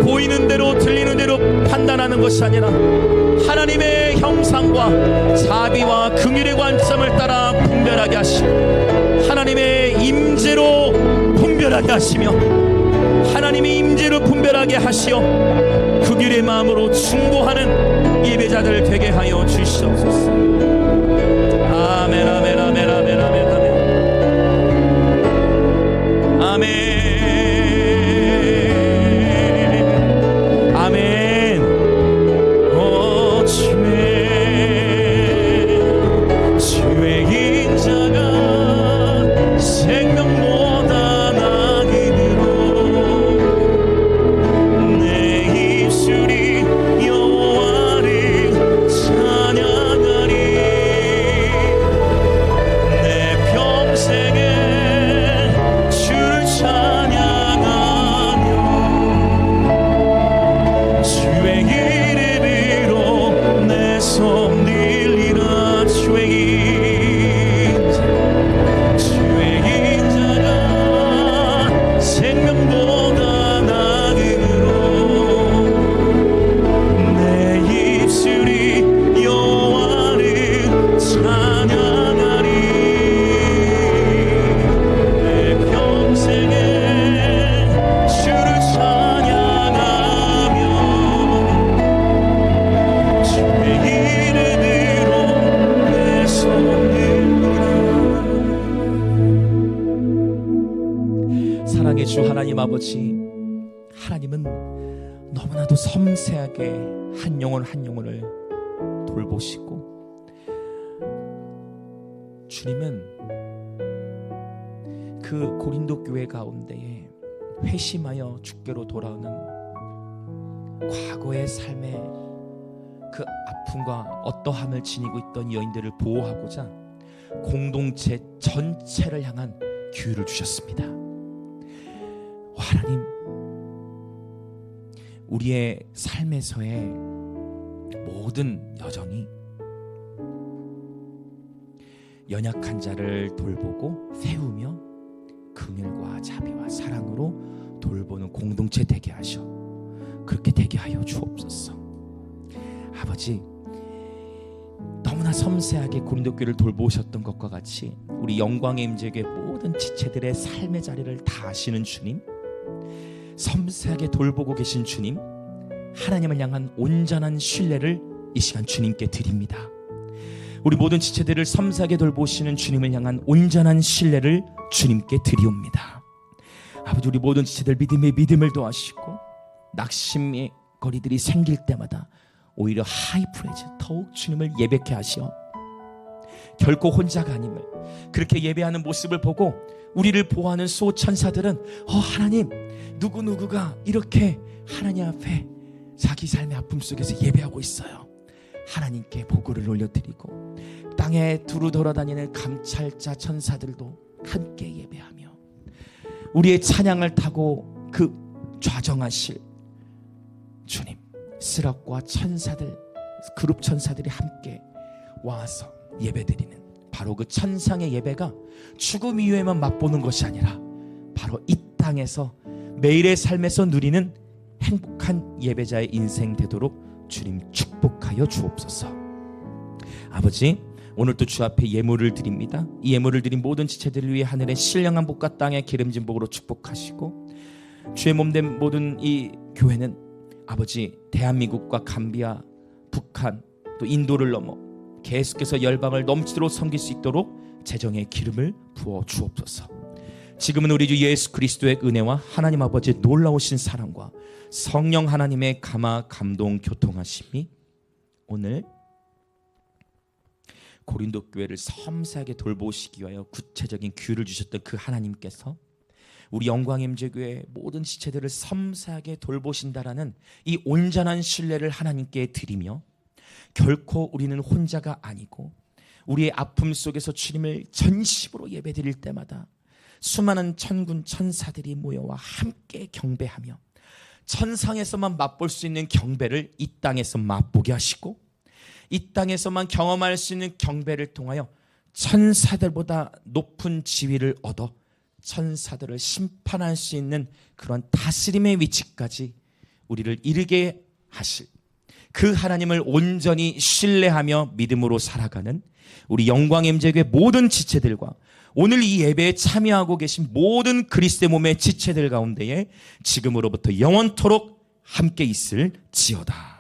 보이는 대로 들리는 대로 판단하는 것이 아니라 하나님의 형상과 자비와 긍휼의 관점을 따라 분별하게 하시고, 하나님의 임재로 분별하게 하시며, 하나님의 임재로 분별하게 하시어 긍휼의 마음으로 충고하는 예배자들 되게 하여 주시옵소서. 아멘, 아멘, 아멘, 아멘, 아멘, 아멘, 아멘. 사랑의 주 하나님 아버지, 하나님은 너무나도 섬세하게 한 영혼 한 영혼을 돌보시고, 주님은 그 고린도 교회 가운데에 회심하여 주께로 돌아오는 과거의 삶의 그 아픔과 어떠함을 지니고 있던 여인들을 보호하고자 공동체 전체를 향한 기회를 주셨습니다. 하나님, 우리의 삶에서의 모든 여정이 연약한 자를 돌보고 세우며 긍휼과 자비와 사랑으로 돌보는 공동체 되게 하셔. 그렇게 되게 하여 주옵소서. 아버지, 너무나 섬세하게 고린도 교회를 돌보셨던 것과 같이 우리 영광의 임재교회 모든 지체들의 삶의 자리를 다 아시는 주님, 섬세하게 돌보고 계신 주님, 하나님을 향한 온전한 신뢰를 이 시간 주님께 드립니다. 우리 모든 지체들을 섬세하게 돌보시는 주님을 향한 온전한 신뢰를 주님께 드리옵니다. 아버지, 우리 모든 지체들 믿음의 믿음을 더하시고 낙심의 거리들이 생길 때마다 오히려 하이프레즈 더욱 주님을 예배케 하시어 결코 혼자가 아님을, 그렇게 예배하는 모습을 보고 우리를 보호하는 수호천사들은 하나님, 누구누구가 이렇게 하나님 앞에 자기 삶의 아픔 속에서 예배하고 있어요. 하나님께 보고를 올려드리고 땅에 두루 돌아다니는 감찰자 천사들도 함께 예배하며 우리의 찬양을 타고 그 좌정하실 주님, 스락과 천사들, 그룹 천사들이 함께 와서 예배드리는 바로 그 천상의 예배가 죽음 이후에만 맛보는 것이 아니라 바로 이 땅에서 매일의 삶에서 누리는 행복한 예배자의 인생 되도록 주님 축복하여 주옵소서. 아버지, 오늘도 주 앞에 예물을 드립니다. 이 예물을 드린 모든 지체들을 위해 하늘의 신령한 복과 땅의 기름진 복으로 축복하시고, 주의 몸된 모든 이 교회는 아버지, 대한민국과 감비아, 북한, 또 인도를 넘어 계속해서 열방을 넘치도록 섬길 수 있도록 재정의 기름을 부어 주옵소서. 지금은 우리 주 예수 그리스도의 은혜와 하나님 아버지의 놀라우신 사랑과 성령 하나님의 감화 감동 교통하심이 오늘 고린도 교회를 섬세하게 돌보시기 위하여 구체적인 기회를 주셨던 그 하나님께서 우리 영광임재교회 모든 지체들을 섬세하게 돌보신다라는 이 온전한 신뢰를 하나님께 드리며, 결코 우리는 혼자가 아니고 우리의 아픔 속에서 주님을 전심으로 예배드릴 때마다 수많은 천군 천사들이 모여와 함께 경배하며 천상에서만 맛볼 수 있는 경배를 이 땅에서 맛보게 하시고, 이 땅에서만 경험할 수 있는 경배를 통하여 천사들보다 높은 지위를 얻어 천사들을 심판할 수 있는 그런 다스림의 위치까지 우리를 이르게 하실 그 하나님을 온전히 신뢰하며 믿음으로 살아가는 우리 영광임재교회 모든 지체들과 오늘 이 예배에 참여하고 계신 모든 그리스도의 몸의 지체들 가운데에 지금으로부터 영원토록 함께 있을지어다.